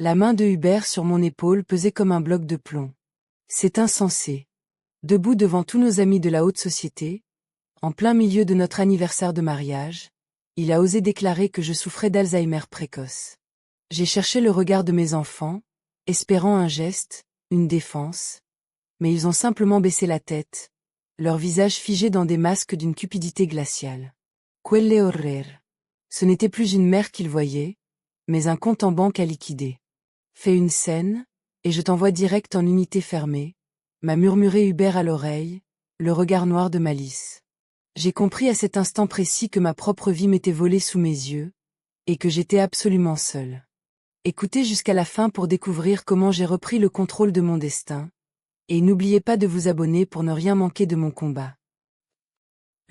La main de Hubert sur mon épaule pesait comme un bloc de plomb. C'est insensé. Debout devant tous nos amis de la haute société, en plein milieu de notre anniversaire de mariage, il a osé déclarer que je souffrais d'Alzheimer précoce. J'ai cherché le regard de mes enfants, espérant un geste, une défense, mais ils ont simplement baissé la tête, leur visage figé dans des masques d'une cupidité glaciale. Quelle horreur. Ce n'était plus une mère qu'ils voyaient, mais un compte en banque à liquider. Fais une scène, et je t'envoie direct en unité fermée, m'a murmuré Hubert à l'oreille, le regard noir de malice. J'ai compris à cet instant précis que ma propre vie m'était volée sous mes yeux, et que j'étais absolument seule. Écoutez jusqu'à la fin pour découvrir comment j'ai repris le contrôle de mon destin, et n'oubliez pas de vous abonner pour ne rien manquer de mon combat.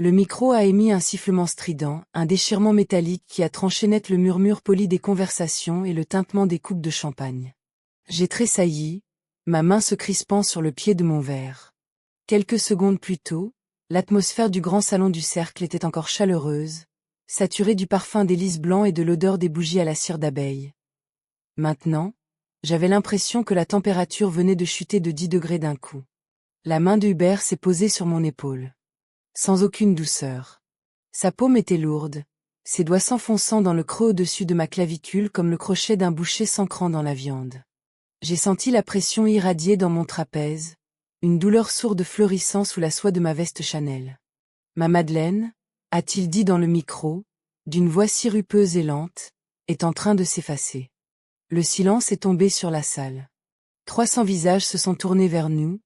Le micro a émis un sifflement strident, un déchirement métallique qui a tranché net le murmure poli des conversations et le tintement des coupes de champagne. J'ai tressailli, ma main se crispant sur le pied de mon verre. Quelques secondes plus tôt, l'atmosphère du grand salon du cercle était encore chaleureuse, saturée du parfum des lys blancs et de l'odeur des bougies à la cire d'abeille. Maintenant, j'avais l'impression que la température venait de chuter de 10 degrés d'un coup. La main de Hubert s'est posée sur mon épaule. Sans aucune douceur. Sa paume était lourde, ses doigts s'enfonçant dans le creux au-dessus de ma clavicule comme le crochet d'un boucher s'ancrant dans la viande. J'ai senti la pression irradier dans mon trapèze, une douleur sourde fleurissant sous la soie de ma veste Chanel. Ma Madeleine, a-t-il dit dans le micro, d'une voix sirupeuse et lente, est en train de s'effacer. Le silence est tombé sur la salle. 300 visages se sont tournés vers nous,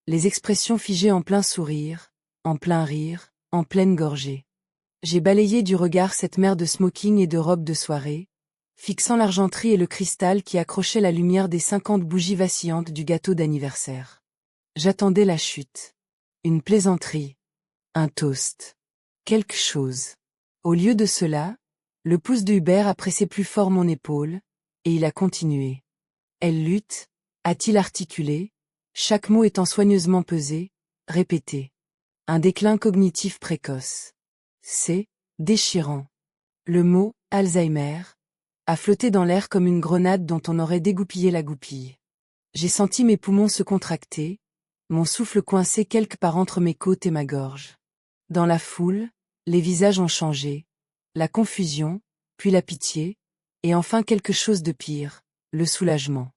les expressions figées en plein sourire, en plein rire, en pleine gorgée. J'ai balayé du regard cette mer de smoking et de robes de soirée, fixant l'argenterie et le cristal qui accrochait la lumière des 50 bougies vacillantes du gâteau d'anniversaire. J'attendais la chute. Une plaisanterie. Un toast. Quelque chose. Au lieu de cela, le pouce de Hubert a pressé plus fort mon épaule, et il a continué. Elle lutte, a-t-il articulé, chaque mot étant soigneusement pesé, répété. Un déclin cognitif précoce. C'est déchirant. Le mot Alzheimer a flotté dans l'air comme une grenade dont on aurait dégoupillé la goupille. J'ai senti mes poumons se contracter, mon souffle coincé quelque part entre mes côtes et ma gorge. Dans la foule, les visages ont changé, la confusion, puis la pitié, et enfin quelque chose de pire, le soulagement.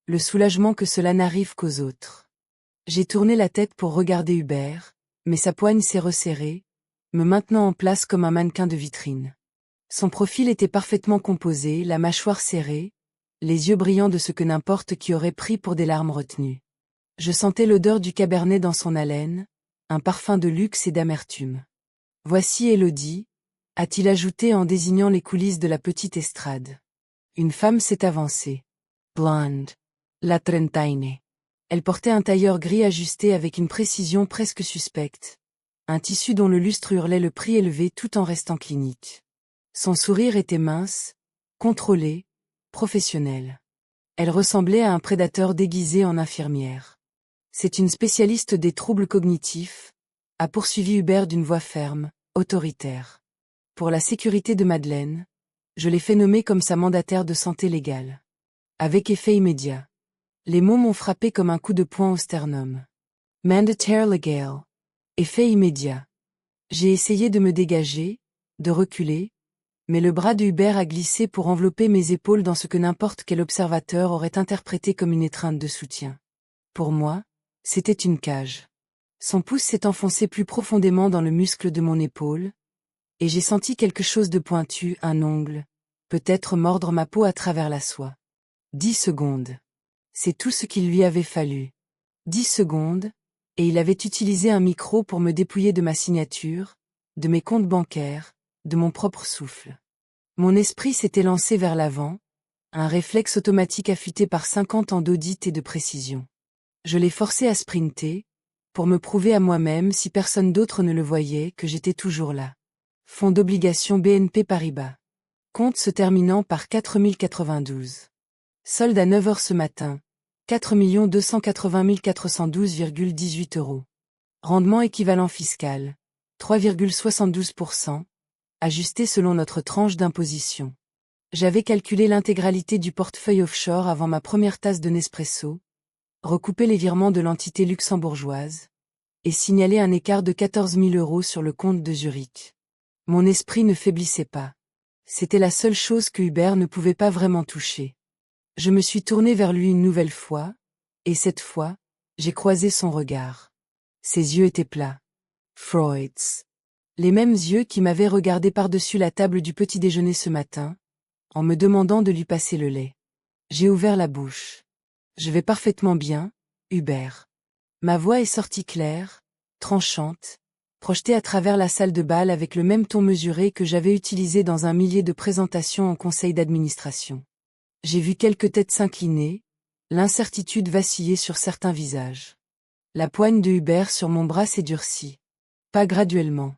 Le soulagement que cela n'arrive qu'aux autres. J'ai tourné la tête pour regarder Hubert, mais sa poigne s'est resserrée, me maintenant en place comme un mannequin de vitrine. Son profil était parfaitement composé, la mâchoire serrée, les yeux brillants de ce que n'importe qui aurait pris pour des larmes retenues. Je sentais l'odeur du cabernet dans son haleine, un parfum de luxe et d'amertume. Voici Élodie, a-t-il ajouté en désignant les coulisses de la petite estrade. Une femme s'est avancée. Blonde. La trentaine. Elle portait un tailleur gris ajusté avec une précision presque suspecte. Un tissu dont le lustre hurlait le prix élevé tout en restant clinique. Son sourire était mince, contrôlé, professionnel. Elle ressemblait à un prédateur déguisé en infirmière. C'est une spécialiste des troubles cognitifs, a poursuivi Hubert d'une voix ferme, autoritaire. Pour la sécurité de Madeleine, je l'ai fait nommer comme sa mandataire de santé légale. Avec effet immédiat. Les mots m'ont frappé comme un coup de poing au sternum. Mandataire legal. Effet immédiat. J'ai essayé de me dégager, de reculer, mais le bras de Hubert a glissé pour envelopper mes épaules dans ce que n'importe quel observateur aurait interprété comme une étreinte de soutien. Pour moi, c'était une cage. Son pouce s'est enfoncé plus profondément dans le muscle de mon épaule, et j'ai senti quelque chose de pointu, un ongle, peut-être mordre ma peau à travers la soie. 10 secondes. C'est tout ce qu'il lui avait fallu. 10 secondes, et il avait utilisé un micro pour me dépouiller de ma signature, de mes comptes bancaires, de mon propre souffle. Mon esprit s'était lancé vers l'avant, un réflexe automatique affûté par 50 ans d'audit et de précision. Je l'ai forcé à sprinter, pour me prouver à moi-même si personne d'autre ne le voyait que j'étais toujours là. Fonds d'obligation BNP Paribas. Compte se terminant par 4092. Solde à 9 heures ce matin. 4 280 412,18 €. Rendement équivalent fiscal. 3,72%. Ajusté selon notre tranche d'imposition. J'avais calculé l'intégralité du portefeuille offshore avant ma première tasse de Nespresso, recoupé les virements de l'entité luxembourgeoise, et signalé un écart de 14 000 € sur le compte de Zurich. Mon esprit ne faiblissait pas. C'était la seule chose que Hubert ne pouvait pas vraiment toucher. Je me suis tourné vers lui une nouvelle fois, et cette fois, j'ai croisé son regard. Ses yeux étaient plats. Freud's. Les mêmes yeux qui m'avaient regardé par-dessus la table du petit déjeuner ce matin, en me demandant de lui passer le lait. J'ai ouvert la bouche. Je vais parfaitement bien, Hubert. Ma voix est sortie claire, tranchante, projetée à travers la salle de bal avec le même ton mesuré que j'avais utilisé dans un millier de présentations en conseil d'administration. J'ai vu quelques têtes s'incliner, l'incertitude vaciller sur certains visages. La poigne de Hubert sur mon bras s'est durcie. Pas graduellement.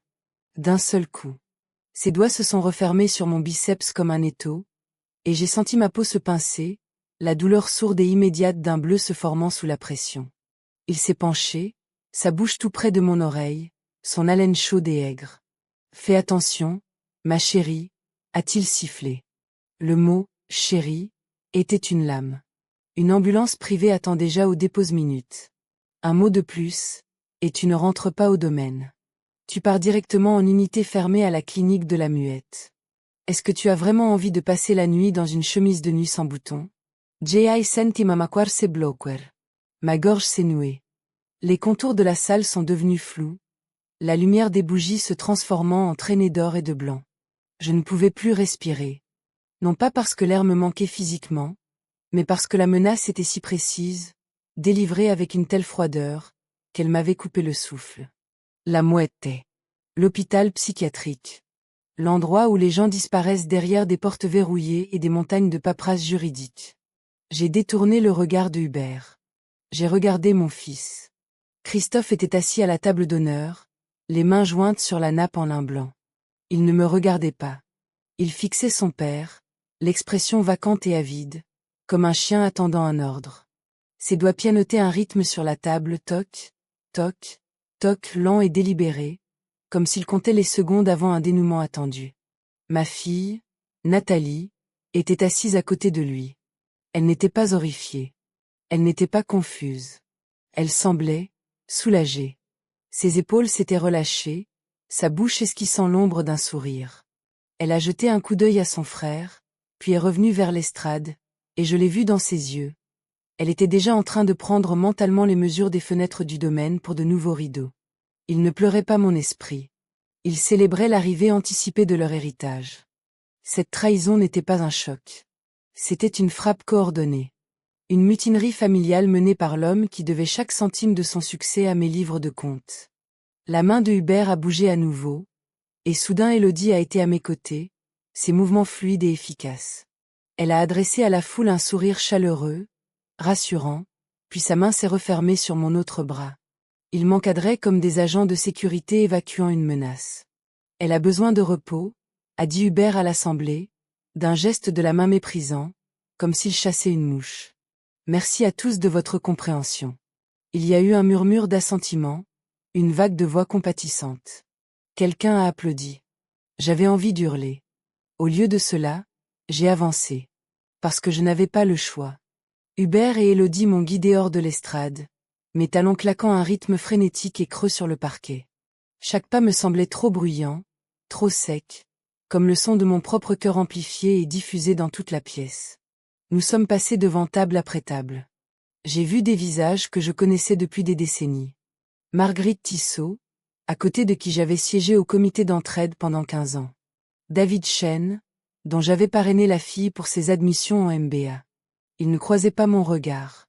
D'un seul coup. Ses doigts se sont refermés sur mon biceps comme un étau, et j'ai senti ma peau se pincer, la douleur sourde et immédiate d'un bleu se formant sous la pression. Il s'est penché, sa bouche tout près de mon oreille, son haleine chaude et aigre. « Fais attention, ma chérie », a-t-il sifflé. Le mot « chérie » était une lame. Une ambulance privée attend déjà au dépose-minute. Un mot de plus, et tu ne rentres pas au domaine. Tu pars directement en unité fermée à la clinique de la Muette. Est-ce que tu as vraiment envie de passer la nuit dans une chemise de nuit sans boutons? J.I. senti mamaquar se bloquer. Ma gorge s'est nouée. Les contours de la salle sont devenus flous, la lumière des bougies se transformant en traînées d'or et de blanc. Je ne pouvais plus respirer. Non pas parce que l'air me manquait physiquement, mais parce que la menace était si précise, délivrée avec une telle froideur, qu'elle m'avait coupé le souffle. La Muette. L'hôpital psychiatrique. L'endroit où les gens disparaissent derrière des portes verrouillées et des montagnes de paperasse juridique. J'ai détourné le regard de Hubert. J'ai regardé mon fils. Christophe était assis à la table d'honneur, les mains jointes sur la nappe en lin blanc. Il ne me regardait pas. Il fixait son père, l'expression vacante et avide, comme un chien attendant un ordre. Ses doigts pianotaient un rythme sur la table, toc, toc, toc, lent et délibéré, comme s'il comptait les secondes avant un dénouement attendu. Ma fille, Nathalie, était assise à côté de lui. Elle n'était pas horrifiée. Elle n'était pas confuse. Elle semblait soulagée. Ses épaules s'étaient relâchées, sa bouche esquissant l'ombre d'un sourire. Elle a jeté un coup d'œil à son frère, puis est revenue vers l'estrade, et je l'ai vue dans ses yeux. Elle était déjà en train de prendre mentalement les mesures des fenêtres du domaine pour de nouveaux rideaux. Il ne pleurait pas mon esprit. Il célébrait l'arrivée anticipée de leur héritage. Cette trahison n'était pas un choc. C'était une frappe coordonnée. Une mutinerie familiale menée par l'homme qui devait chaque centime de son succès à mes livres de comptes. La main de Hubert a bougé à nouveau, et soudain Élodie a été à mes côtés, ses mouvements fluides et efficaces. Elle a adressé à la foule un sourire chaleureux, rassurant, puis sa main s'est refermée sur mon autre bras. Ils m'encadraient comme des agents de sécurité évacuant une menace. Elle a besoin de repos, a dit Hubert à l'Assemblée, d'un geste de la main méprisant, comme s'il chassait une mouche. Merci à tous de votre compréhension. Il y a eu un murmure d'assentiment, une vague de voix compatissantes. Quelqu'un a applaudi. J'avais envie d'hurler. Au lieu de cela, j'ai avancé. Parce que je n'avais pas le choix. Hubert et Élodie m'ont guidé hors de l'estrade, mes talons claquant un rythme frénétique et creux sur le parquet. Chaque pas me semblait trop bruyant, trop sec, comme le son de mon propre cœur amplifié et diffusé dans toute la pièce. Nous sommes passés devant table après table. J'ai vu des visages que je connaissais depuis des décennies. Marguerite Tissot, à côté de qui j'avais siégé au comité d'entraide pendant 15 ans. David Chen, dont j'avais parrainé la fille pour ses admissions en MBA. Ils ne croisaient pas mon regard.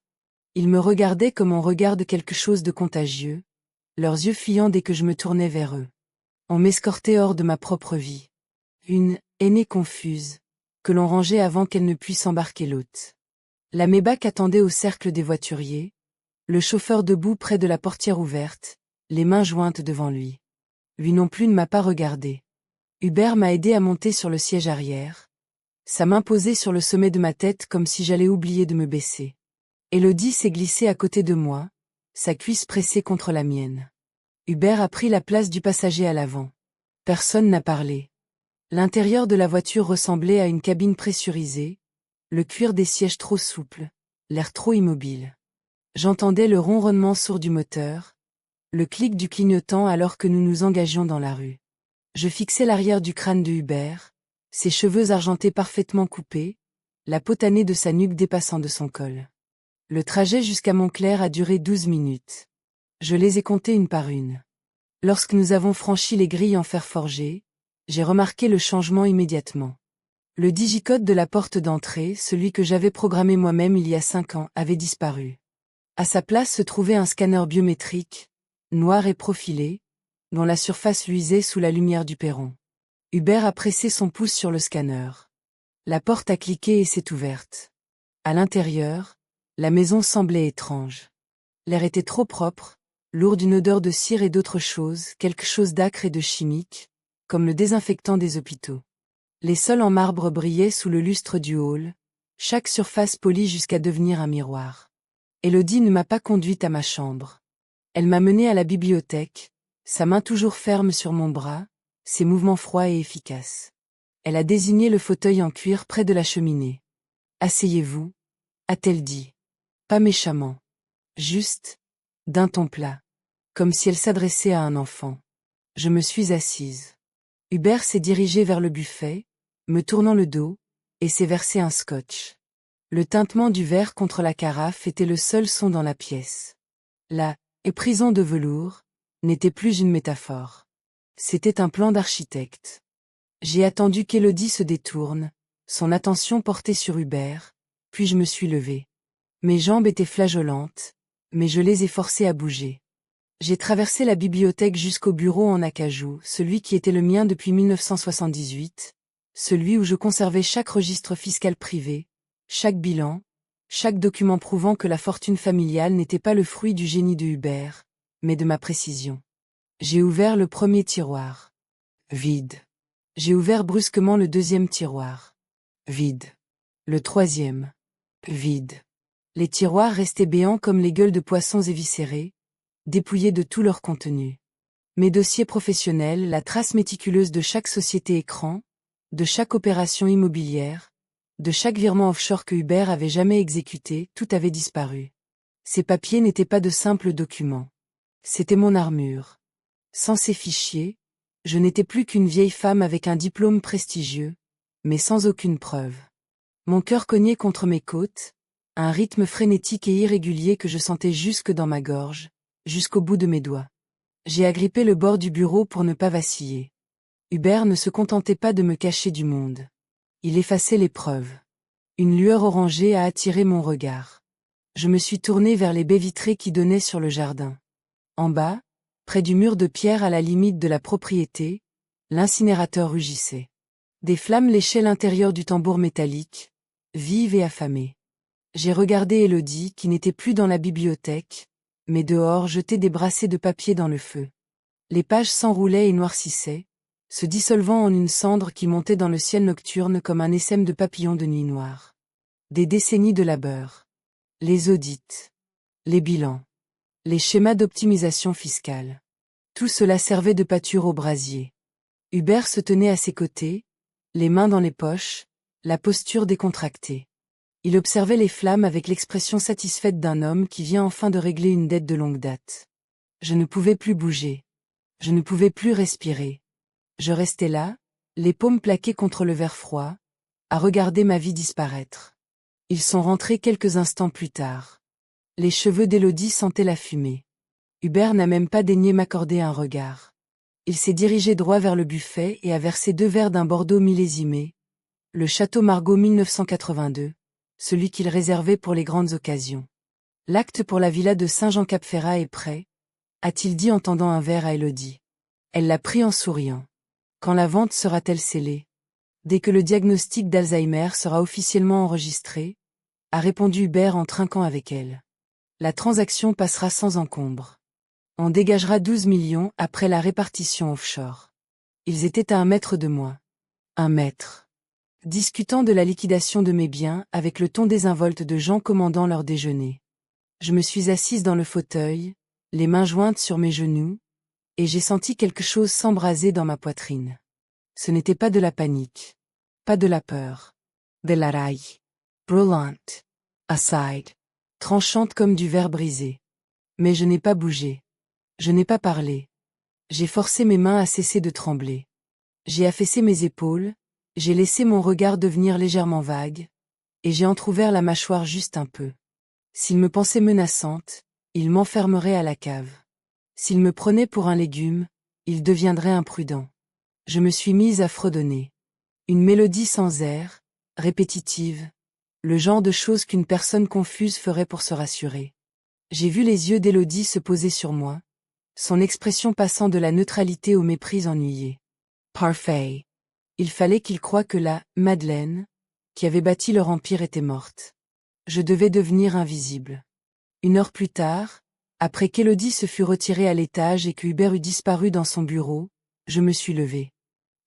Ils me regardaient comme on regarde quelque chose de contagieux, leurs yeux fuyant dès que je me tournais vers eux. On m'escortait hors de ma propre vie. Une aînée confuse, que l'on rangeait avant qu'elle ne puisse embarquer l'hôte. La Maybach attendait au cercle des voituriers, le chauffeur debout près de la portière ouverte, les mains jointes devant lui. Lui non plus ne m'a pas regardé. Hubert m'a aidé à monter sur le siège arrière, sa main posée sur le sommet de ma tête comme si j'allais oublier de me baisser. Élodie s'est glissée à côté de moi, sa cuisse pressée contre la mienne. Hubert a pris la place du passager à l'avant. Personne n'a parlé. L'intérieur de la voiture ressemblait à une cabine pressurisée, le cuir des sièges trop souple, l'air trop immobile. J'entendais le ronronnement sourd du moteur, le clic du clignotant alors que nous nous engagions dans la rue. Je fixais l'arrière du crâne de Hubert, ses cheveux argentés parfaitement coupés, la peau tannée de sa nuque dépassant de son col. Le trajet jusqu'à Montclair a duré 12 minutes. Je les ai comptées une par une. Lorsque nous avons franchi les grilles en fer forgé, j'ai remarqué le changement immédiatement. Le digicode de la porte d'entrée, celui que j'avais programmé moi-même il y a 5 ans, avait disparu. À sa place se trouvait un scanner biométrique, noir et profilé, dont la surface luisait sous la lumière du perron. Hubert a pressé son pouce sur le scanner. La porte a cliqué et s'est ouverte. À l'intérieur, la maison semblait étrange. L'air était trop propre, lourd d'une odeur de cire et d'autre chose, quelque chose d'acre et de chimique, comme le désinfectant des hôpitaux. Les sols en marbre brillaient sous le lustre du hall, chaque surface polie jusqu'à devenir un miroir. Élodie ne m'a pas conduite à ma chambre. Elle m'a menée à la bibliothèque, sa main toujours ferme sur mon bras, ses mouvements froids et efficaces. Elle a désigné le fauteuil en cuir près de la cheminée. « Asseyez-vous » a-t-elle dit. Pas méchamment. Juste, d'un ton plat. Comme si elle s'adressait à un enfant. Je me suis assise. Hubert s'est dirigé vers le buffet, me tournant le dos, et s'est versé un scotch. Le tintement du verre contre la carafe était le seul son dans la pièce. La prison de velours n'était plus une métaphore. C'était un plan d'architecte. J'ai attendu qu'Élodie se détourne, son attention portée sur Hubert, puis je me suis levée. Mes jambes étaient flageolantes, mais je les ai forcées à bouger. J'ai traversé la bibliothèque jusqu'au bureau en acajou, celui qui était le mien depuis 1978, celui où je conservais chaque registre fiscal privé, chaque bilan, chaque document prouvant que la fortune familiale n'était pas le fruit du génie de Hubert, mais de ma précision. J'ai ouvert le premier tiroir. Vide. J'ai ouvert brusquement le deuxième tiroir. Vide. Le troisième. Vide. Les tiroirs restaient béants comme les gueules de poissons éviscérés, dépouillés de tout leur contenu. Mes dossiers professionnels, la trace méticuleuse de chaque société écran, de chaque opération immobilière, de chaque virement offshore que Hubert avait jamais exécuté, tout avait disparu. Ces papiers n'étaient pas de simples documents. C'était mon armure. Sans ces fichiers, je n'étais plus qu'une vieille femme avec un diplôme prestigieux, mais sans aucune preuve. Mon cœur cognait contre mes côtes, un rythme frénétique et irrégulier que je sentais jusque dans ma gorge, jusqu'au bout de mes doigts. J'ai agrippé le bord du bureau pour ne pas vaciller. Hubert ne se contentait pas de me cacher du monde. Il effaçait les preuves. Une lueur orangée a attiré mon regard. Je me suis tournée vers les baies vitrées qui donnaient sur le jardin. En bas, près du mur de pierre à la limite de la propriété, l'incinérateur rugissait. Des flammes léchaient l'intérieur du tambour métallique, vive et affamée. J'ai regardé Élodie qui n'était plus dans la bibliothèque, mais dehors jetait des brassées de papier dans le feu. Les pages s'enroulaient et noircissaient, se dissolvant en une cendre qui montait dans le ciel nocturne comme un essaim de papillons de nuit noire. Des décennies de labeur. Les audits. Les bilans. Les schémas d'optimisation fiscale. Tout cela servait de pâture au brasier. Hubert se tenait à ses côtés, les mains dans les poches, la posture décontractée. Il observait les flammes avec l'expression satisfaite d'un homme qui vient enfin de régler une dette de longue date. Je ne pouvais plus bouger. Je ne pouvais plus respirer. Je restais là, les paumes plaquées contre le verre froid, à regarder ma vie disparaître. Ils sont rentrés quelques instants plus tard. Les cheveux d'Élodie sentaient la fumée. Hubert n'a même pas daigné m'accorder un regard. Il s'est dirigé droit vers le buffet et a versé 2 verres d'un Bordeaux millésimé, le Château Margaux 1982, celui qu'il réservait pour les grandes occasions. L'acte pour la villa de Saint-Jean-Cap-Ferrat est prêt, a-t-il dit en tendant un verre à Élodie. Elle l'a pris en souriant. Quand la vente sera-t-elle scellée? Dès que le diagnostic d'Alzheimer sera officiellement enregistré, a répondu Hubert en trinquant avec elle. La transaction passera sans encombre. On dégagera 12 millions après la répartition offshore. Ils étaient à 1 mètre de moi. 1 mètre. Discutant de la liquidation de mes biens avec le ton désinvolte de gens commandant leur déjeuner. Je me suis assise dans le fauteuil, les mains jointes sur mes genoux, et j'ai senti quelque chose s'embraser dans ma poitrine. Ce n'était pas de la panique. Pas de la peur. De la raille. Brûlante. Aside. Tranchante comme du verre brisé. Mais je n'ai pas bougé. Je n'ai pas parlé. J'ai forcé mes mains à cesser de trembler. J'ai affaissé mes épaules, j'ai laissé mon regard devenir légèrement vague, et j'ai entrouvert la mâchoire juste un peu. S'il me pensait menaçante, il m'enfermerait à la cave. S'il me prenait pour un légume, il deviendrait imprudent. Je me suis mise à fredonner. Une mélodie sans air, répétitive, le genre de choses qu'une personne confuse ferait pour se rassurer. J'ai vu les yeux d'Élodie se poser sur moi, son expression passant de la neutralité au mépris ennuyé. Parfait. Il fallait qu'il croie que la Madeleine, qui avait bâti leur empire, était morte. Je devais devenir invisible. 1 heure plus tard, après qu'Élodie se fût retirée à l'étage et que Hubert eut disparu dans son bureau, je me suis levée.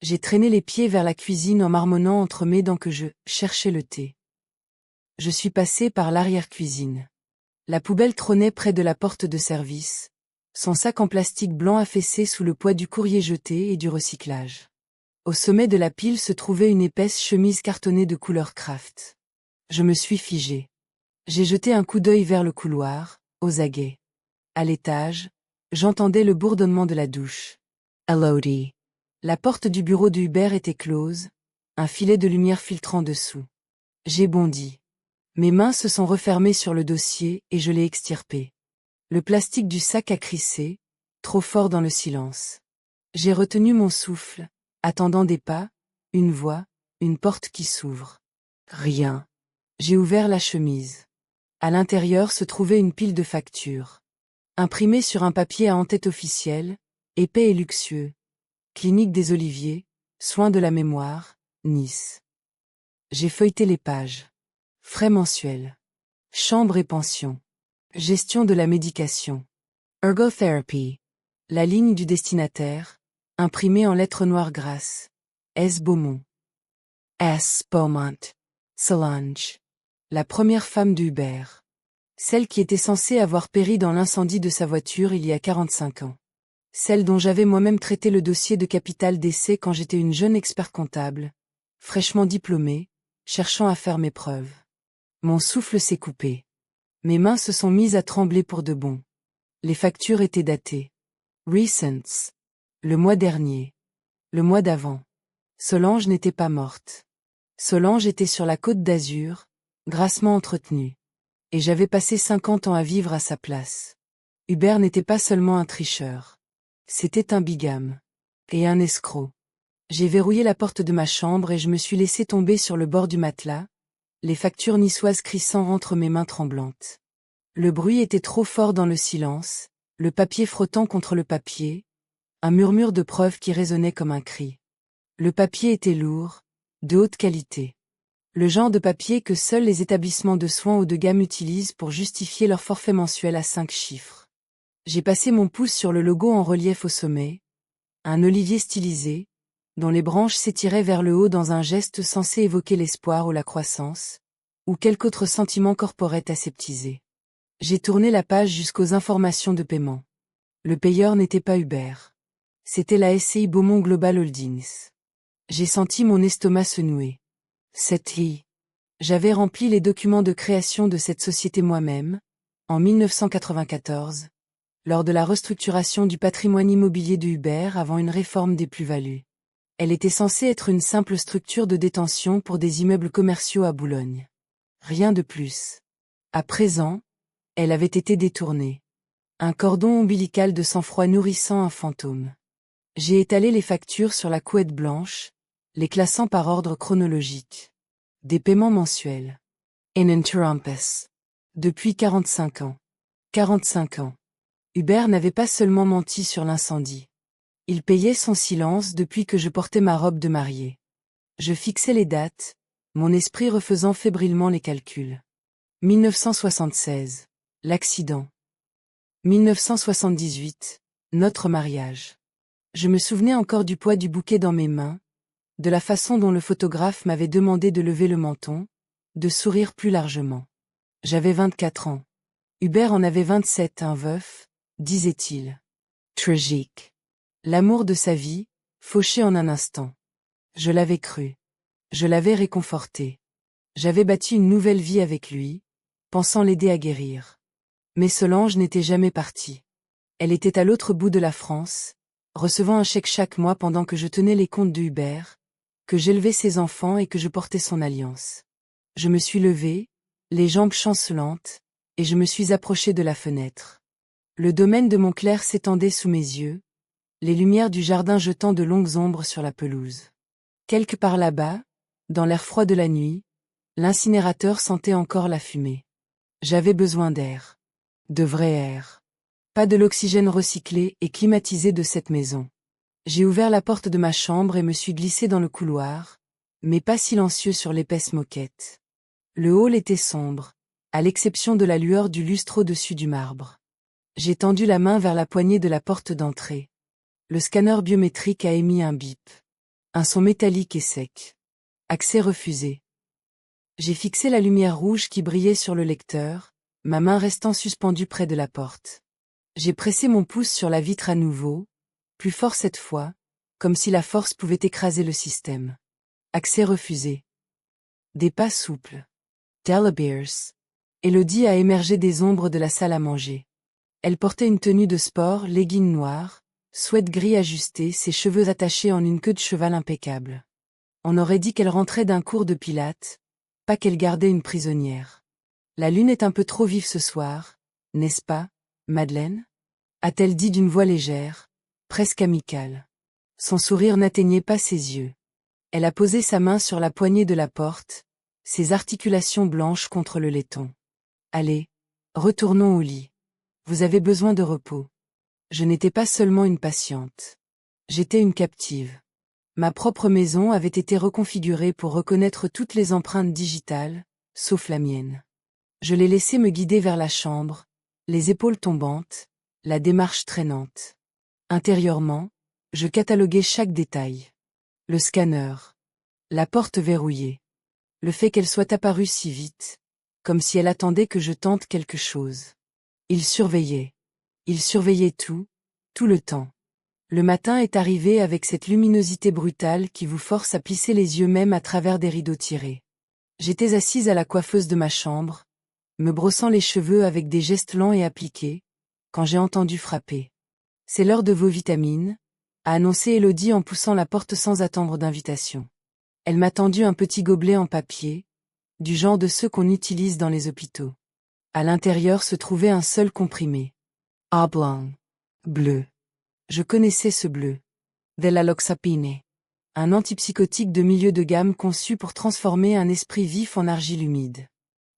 J'ai traîné les pieds vers la cuisine en marmonnant entre mes dents que je cherchais le thé. Je suis passée par l'arrière-cuisine. La poubelle trônait près de la porte de service, son sac en plastique blanc affaissé sous le poids du courrier jeté et du recyclage. Au sommet de la pile se trouvait une épaisse chemise cartonnée de couleur craft. Je me suis figée. J'ai jeté un coup d'œil vers le couloir, aux aguets. À l'étage, j'entendais le bourdonnement de la douche. Elodie. La porte du bureau de Hubert était close, un filet de lumière filtrant dessous. J'ai bondi. Mes mains se sont refermées sur le dossier et je l'ai extirpé. Le plastique du sac a crissé, trop fort dans le silence. J'ai retenu mon souffle, attendant des pas, une voix, une porte qui s'ouvre. Rien. J'ai ouvert la chemise. À l'intérieur se trouvait une pile de factures. Imprimées sur un papier à en-tête officiel, épais et luxueux. Clinique des Oliviers, soins de la mémoire, Nice. J'ai feuilleté les pages. Frais mensuels. Chambre et pension. Gestion de la médication. Ergotherapy. La ligne du destinataire, imprimée en lettres noires grasses. S. Beaumont. S. Beaumont. Solange. La première femme de Hubert. Celle qui était censée avoir péri dans l'incendie de sa voiture il y a 45 ans. Celle dont j'avais moi-même traité le dossier de capital d'essai quand j'étais une jeune expert comptable, fraîchement diplômée, cherchant à faire mes preuves. Mon souffle s'est coupé. Mes mains se sont mises à trembler pour de bon. Les factures étaient datées. Recents. Le mois dernier. Le mois d'avant. Solange n'était pas morte. Solange était sur la Côte d'Azur, grassement entretenue. Et j'avais passé 50 ans à vivre à sa place. Hubert n'était pas seulement un tricheur. C'était un bigame. Et un escroc. J'ai verrouillé la porte de ma chambre et je me suis laissé tomber sur le bord du matelas, les factures niçoises crissant entre mes mains tremblantes. Le bruit était trop fort dans le silence, le papier frottant contre le papier, un murmure de preuves qui résonnait comme un cri. Le papier était lourd, de haute qualité. Le genre de papier que seuls les établissements de soins haut de gamme utilisent pour justifier leur forfait mensuel à 5 chiffres. J'ai passé mon pouce sur le logo en relief au sommet, un olivier stylisé, dont les branches s'étiraient vers le haut dans un geste censé évoquer l'espoir ou la croissance, ou quelque autre sentiment corporel aseptisé. J'ai tourné la page jusqu'aux informations de paiement. Le payeur n'était pas Hubert. C'était la SCI Beaumont Global Holdings. J'ai senti mon estomac se nouer. J'avais rempli les documents de création de cette société moi-même, en 1994, lors de la restructuration du patrimoine immobilier de Hubert avant une réforme des plus-values. Elle était censée être une simple structure de détention pour des immeubles commerciaux à Boulogne. Rien de plus. À présent, elle avait été détournée. Un cordon ombilical de sang-froid nourrissant un fantôme. J'ai étalé les factures sur la couette blanche, les classant par ordre chronologique. Des paiements mensuels. Ininterrompus. Depuis 45 ans. 45 ans. Hubert n'avait pas seulement menti sur l'incendie. Il payait son silence depuis que je portais ma robe de mariée. Je fixais les dates, mon esprit refaisant fébrilement les calculs. 1976. L'accident. 1978. Notre mariage. Je me souvenais encore du poids du bouquet dans mes mains, de la façon dont le photographe m'avait demandé de lever le menton, de sourire plus largement. J'avais 24 ans. Hubert en avait 27, un veuf, disait-il. Tragique. L'amour de sa vie, fauché en un instant. Je l'avais cru. Je l'avais réconforté. J'avais bâti une nouvelle vie avec lui, pensant l'aider à guérir. Mais Solange n'était jamais partie. Elle était à l'autre bout de la France, recevant un chèque chaque mois pendant que je tenais les comptes de Hubert, que j'élevais ses enfants et que je portais son alliance. Je me suis levée, les jambes chancelantes, et je me suis approchée de la fenêtre. Le domaine de Montclair s'étendait sous mes yeux, les lumières du jardin jetant de longues ombres sur la pelouse. Quelque part là-bas, dans l'air froid de la nuit, l'incinérateur sentait encore la fumée. J'avais besoin d'air. De vrai air. Pas de l'oxygène recyclé et climatisé de cette maison. J'ai ouvert la porte de ma chambre et me suis glissé dans le couloir, mais pas silencieux sur l'épaisse moquette. Le hall était sombre, à l'exception de la lueur du lustre au-dessus du marbre. J'ai tendu la main vers la poignée de la porte d'entrée. Le scanner biométrique a émis un bip. Un son métallique et sec. Accès refusé. J'ai fixé la lumière rouge qui brillait sur le lecteur, ma main restant suspendue près de la porte. J'ai pressé mon pouce sur la vitre à nouveau, plus fort cette fois, comme si la force pouvait écraser le système. Accès refusé. Des pas souples. Telebears. Elodie a émergé des ombres de la salle à manger. Elle portait une tenue de sport, leggings noirs, sweat gris ajusté, ses cheveux attachés en une queue de cheval impeccable. On aurait dit qu'elle rentrait d'un cours de pilates, pas qu'elle gardait une prisonnière. La lune est un peu trop vive ce soir, n'est-ce pas, Madeleine? A-t-elle dit d'une voix légère, presque amicale. Son sourire n'atteignait pas ses yeux. Elle a posé sa main sur la poignée de la porte, ses articulations blanches contre le laiton. Allez, retournons au lit. Vous avez besoin de repos. Je n'étais pas seulement une patiente. J'étais une captive. Ma propre maison avait été reconfigurée pour reconnaître toutes les empreintes digitales, sauf la mienne. Je l'ai laissé me guider vers la chambre, les épaules tombantes, la démarche traînante. Intérieurement, je cataloguais chaque détail. Le scanner. La porte verrouillée. Le fait qu'elle soit apparue si vite, comme si elle attendait que je tente quelque chose. Il surveillait. Il surveillait tout, tout le temps. Le matin est arrivé avec cette luminosité brutale qui vous force à plisser les yeux même à travers des rideaux tirés. J'étais assise à la coiffeuse de ma chambre, me brossant les cheveux avec des gestes lents et appliqués, quand j'ai entendu frapper. C'est l'heure de vos vitamines, a annoncé Elodie en poussant la porte sans attendre d'invitation. Elle m'a tendu un petit gobelet en papier, du genre de ceux qu'on utilise dans les hôpitaux. À l'intérieur se trouvait un seul comprimé. Oblong. Bleu. Je connaissais ce bleu. De la loxapine. Un antipsychotique de milieu de gamme conçu pour transformer un esprit vif en argile humide.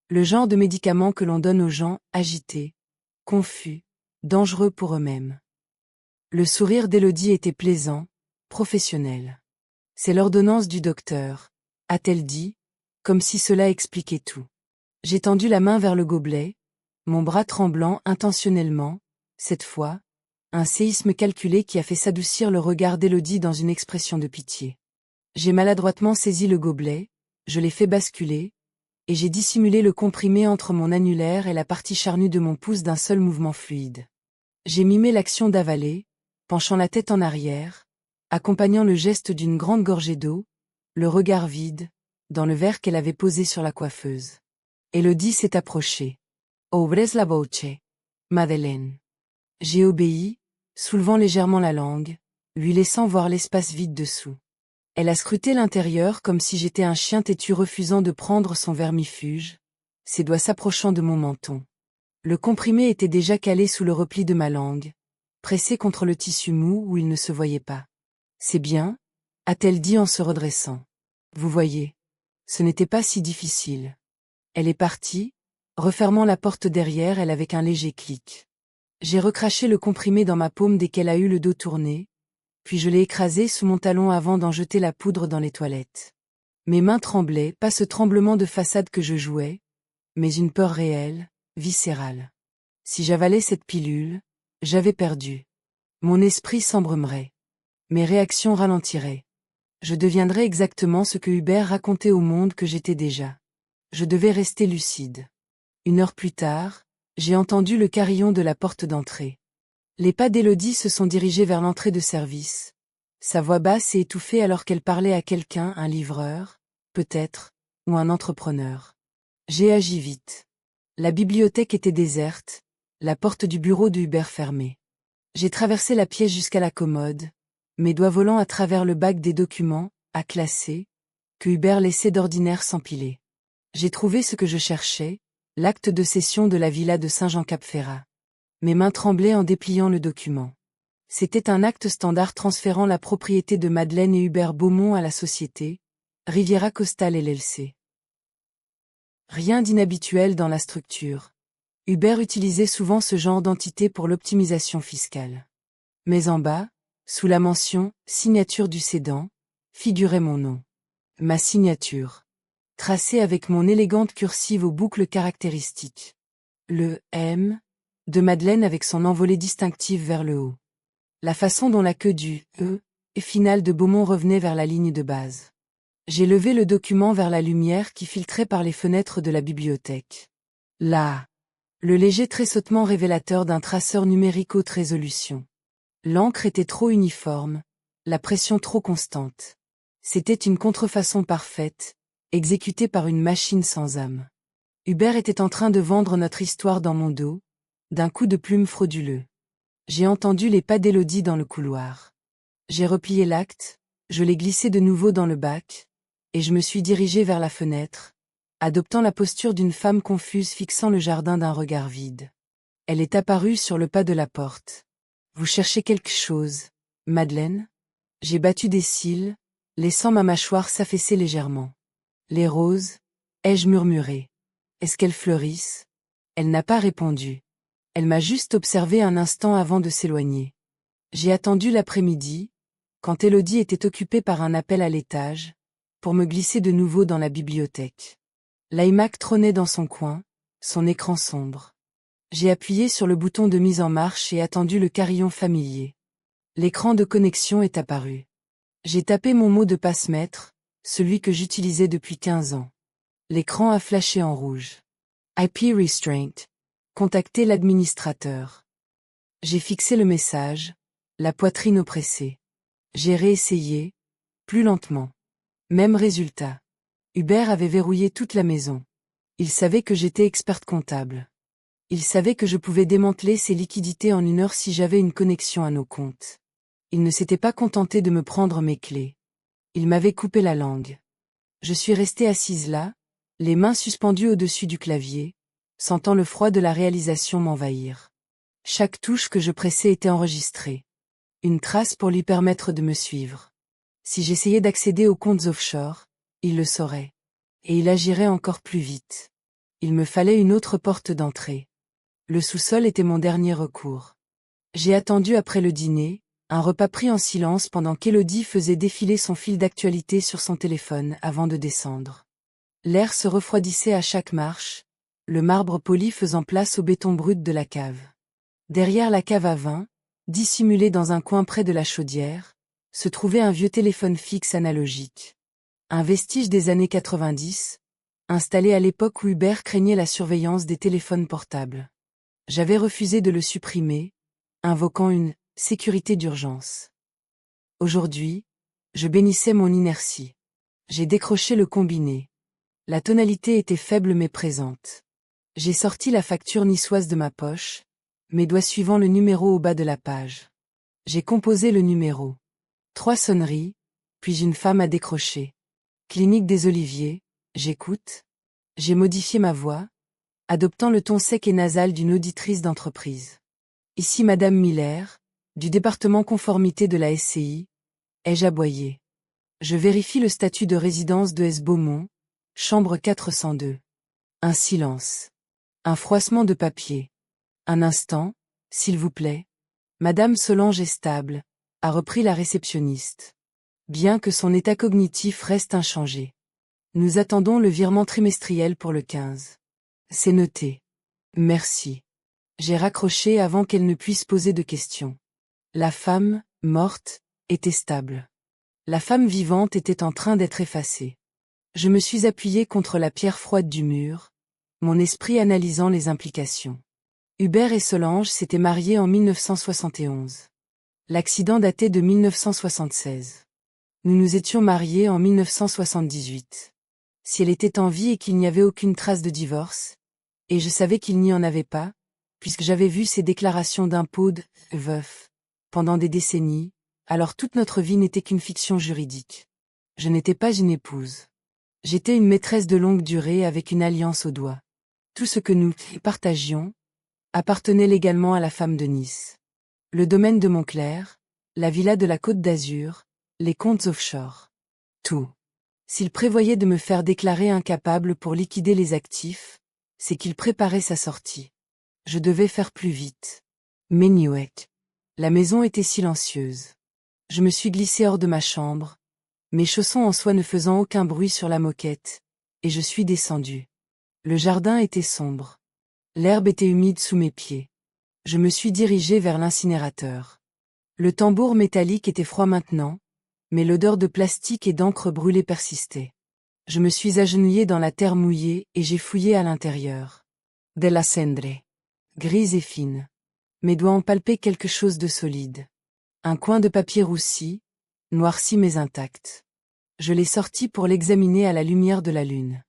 Le genre de médicament que l'on donne aux gens agités, confus, dangereux pour eux-mêmes. Le sourire d'Élodie était plaisant, professionnel. C'est l'ordonnance du docteur, a-t-elle dit, comme si cela expliquait tout. J'ai tendu la main vers le gobelet, mon bras tremblant intentionnellement, cette fois, un séisme calculé qui a fait s'adoucir le regard d'Élodie dans une expression de pitié. J'ai maladroitement saisi le gobelet, je l'ai fait basculer, et j'ai dissimulé le comprimé entre mon annulaire et la partie charnue de mon pouce d'un seul mouvement fluide. J'ai mimé l'action d'avaler, penchant la tête en arrière, accompagnant le geste d'une grande gorgée d'eau, le regard vide, dans le verre qu'elle avait posé sur la coiffeuse. Élodie s'est approchée. Obres la voce, Madeleine. J'ai obéi, soulevant légèrement la langue, lui laissant voir l'espace vide dessous. Elle a scruté l'intérieur comme si j'étais un chien têtu refusant de prendre son vermifuge, ses doigts s'approchant de mon menton. Le comprimé était déjà calé sous le repli de ma langue, pressé contre le tissu mou où il ne se voyait pas. C'est bien, a-t-elle dit en se redressant. Vous voyez, ce n'était pas si difficile. Elle est partie, refermant la porte derrière elle avec un léger clic. J'ai recraché le comprimé dans ma paume dès qu'elle a eu le dos tourné, puis je l'ai écrasé sous mon talon avant d'en jeter la poudre dans les toilettes. Mes mains tremblaient, pas ce tremblement de façade que je jouais, mais une peur réelle, viscérale. Si j'avalais cette pilule, j'avais perdu. Mon esprit s'embrumerait. Mes réactions ralentiraient. Je deviendrais exactement ce que Hubert racontait au monde que j'étais déjà. Je devais rester lucide. 1 heure plus tard, j'ai entendu le carillon de la porte d'entrée. Les pas d'Élodie se sont dirigés vers l'entrée de service. sa voix basse et étouffée alors qu'elle parlait à quelqu'un, un livreur, peut-être, ou un entrepreneur. J'ai agi vite. La bibliothèque était déserte, la porte du bureau de Hubert fermée. J'ai traversé la pièce jusqu'à la commode, mes doigts volant à travers le bac des documents, à classer, que Hubert laissait d'ordinaire s'empiler. J'ai trouvé ce que je cherchais, l'acte de cession de la villa de Saint-Jean-Cap-Ferrat. Mes mains tremblaient en dépliant le document. C'était un acte standard transférant la propriété de Madeleine et Hubert Beaumont à la société, Riviera Costal LLC. Rien d'inhabituel dans la structure. Hubert utilisait souvent ce genre d'entité pour l'optimisation fiscale. Mais en bas, sous la mention « Signature du cédant », figurait mon nom. Ma signature. Tracée avec mon élégante cursive aux boucles caractéristiques. Le « M » de Madeleine avec son envolée distinctive vers le haut. La façon dont la queue du « E » final de Beaumont revenait vers la ligne de base. J'ai levé le document vers la lumière qui filtrait par les fenêtres de la bibliothèque. Là, le léger tressautement révélateur d'un traceur numérique haute résolution. L'encre était trop uniforme, la pression trop constante. C'était une contrefaçon parfaite, exécutée par une machine sans âme. Hubert était en train de vendre notre histoire dans mon dos, d'un coup de plume frauduleux. J'ai entendu les pas d'Élodie dans le couloir. J'ai replié l'acte, je l'ai glissé de nouveau dans le bac, et je me suis dirigé vers la fenêtre, adoptant la posture d'une femme confuse fixant le jardin d'un regard vide. Elle est apparue sur le pas de la porte. « Vous cherchez quelque chose, Madeleine ?» J'ai battu des cils, laissant ma mâchoire s'affaisser légèrement. « Les roses ?» ai-je murmuré. « Est-ce qu'elles fleurissent ?» Elle n'a pas répondu. Elle m'a juste observé un instant avant de s'éloigner. J'ai attendu l'après-midi, quand Élodie était occupée par un appel à l'étage, pour me glisser de nouveau dans la bibliothèque. L'iMac trônait dans son coin, son écran sombre. J'ai appuyé sur le bouton de mise en marche et attendu le carillon familier. L'écran de connexion est apparu. J'ai tapé mon mot de passe-mètre, celui que j'utilisais depuis 15 ans. L'écran a flashé en rouge. IP Restraint. Contacter l'administrateur. J'ai fixé le message, la poitrine oppressée. J'ai réessayé, plus lentement. Même résultat. Hubert avait verrouillé toute la maison. Il savait que j'étais experte comptable. Il savait que je pouvais démanteler ses liquidités en 1 heure si j'avais une connexion à nos comptes. Il ne s'était pas contenté de me prendre mes clés. Il m'avait coupé la langue. Je suis restée assise là, les mains suspendues au-dessus du clavier, sentant le froid de la réalisation m'envahir. Chaque touche que je pressais était enregistrée. Une trace pour lui permettre de me suivre. Si j'essayais d'accéder aux comptes offshore, il le saurait. Et il agirait encore plus vite. Il me fallait une autre porte d'entrée. Le sous-sol était mon dernier recours. J'ai attendu après le dîner, un repas pris en silence pendant qu'Élodie faisait défiler son fil d'actualité sur son téléphone avant de descendre. L'air se refroidissait à chaque marche, le marbre poli faisant place au béton brut de la cave. Derrière la cave à vin, dissimulé dans un coin près de la chaudière, se trouvait un vieux téléphone fixe analogique. Un vestige des années 90, installé à l'époque où Hubert craignait la surveillance des téléphones portables. J'avais refusé de le supprimer, invoquant une « sécurité d'urgence ». Aujourd'hui, je bénissais mon inertie. J'ai décroché le combiné. La tonalité était faible mais présente. J'ai sorti la facture niçoise de ma poche, mes doigts suivant le numéro au bas de la page. J'ai composé le numéro. 3 sonneries, puis une femme a décroché. Clinique des Oliviers, j'écoute. J'ai modifié ma voix, adoptant le ton sec et nasal d'une auditrice d'entreprise. Ici Madame Miller, du département conformité de la SCI, ai-je aboyé. Je vérifie le statut de résidence de S. Beaumont, chambre 402. Un silence. Un froissement de papier. Un instant, s'il vous plaît. Madame Solange est stable, a repris la réceptionniste. Bien que son état cognitif reste inchangé. Nous attendons le virement trimestriel pour le 15. C'est noté. Merci. J'ai raccroché avant qu'elle ne puisse poser de questions. La femme, morte, était stable. La femme vivante était en train d'être effacée. Je me suis appuyé contre la pierre froide du mur, mon esprit analysant les implications. Hubert et Solange s'étaient mariés en 1971. L'accident datait de 1976. Nous nous étions mariés en 1978. Si elle était en vie et qu'il n'y avait aucune trace de divorce, et je savais qu'il n'y en avait pas, puisque j'avais vu ses déclarations d'impôts de veuf pendant des décennies, alors toute notre vie n'était qu'une fiction juridique. Je n'étais pas une épouse. J'étais une maîtresse de longue durée avec une alliance au doigt. Tout ce que nous partagions appartenait légalement à la femme de Nice. Le domaine de Montclair, la villa de la Côte d'Azur, les comptes offshore. Tout. S'il prévoyait de me faire déclarer incapable pour liquider les actifs, c'est qu'il préparait sa sortie. Je devais faire plus vite. Menuet. La maison était silencieuse. Je me suis glissé hors de ma chambre, mes chaussons en soie ne faisant aucun bruit sur la moquette, et je suis descendu. Le jardin était sombre. L'herbe était humide sous mes pieds. Je me suis dirigé vers l'incinérateur. Le tambour métallique était froid maintenant, mais l'odeur de plastique et d'encre brûlée persistait. Je me suis agenouillé dans la terre mouillée et j'ai fouillé à l'intérieur. De la cendre. Grise et fine. Mes doigts ont palpé quelque chose de solide. Un coin de papier roussi, noirci mais intact. Je l'ai sorti pour l'examiner à la lumière de la lune.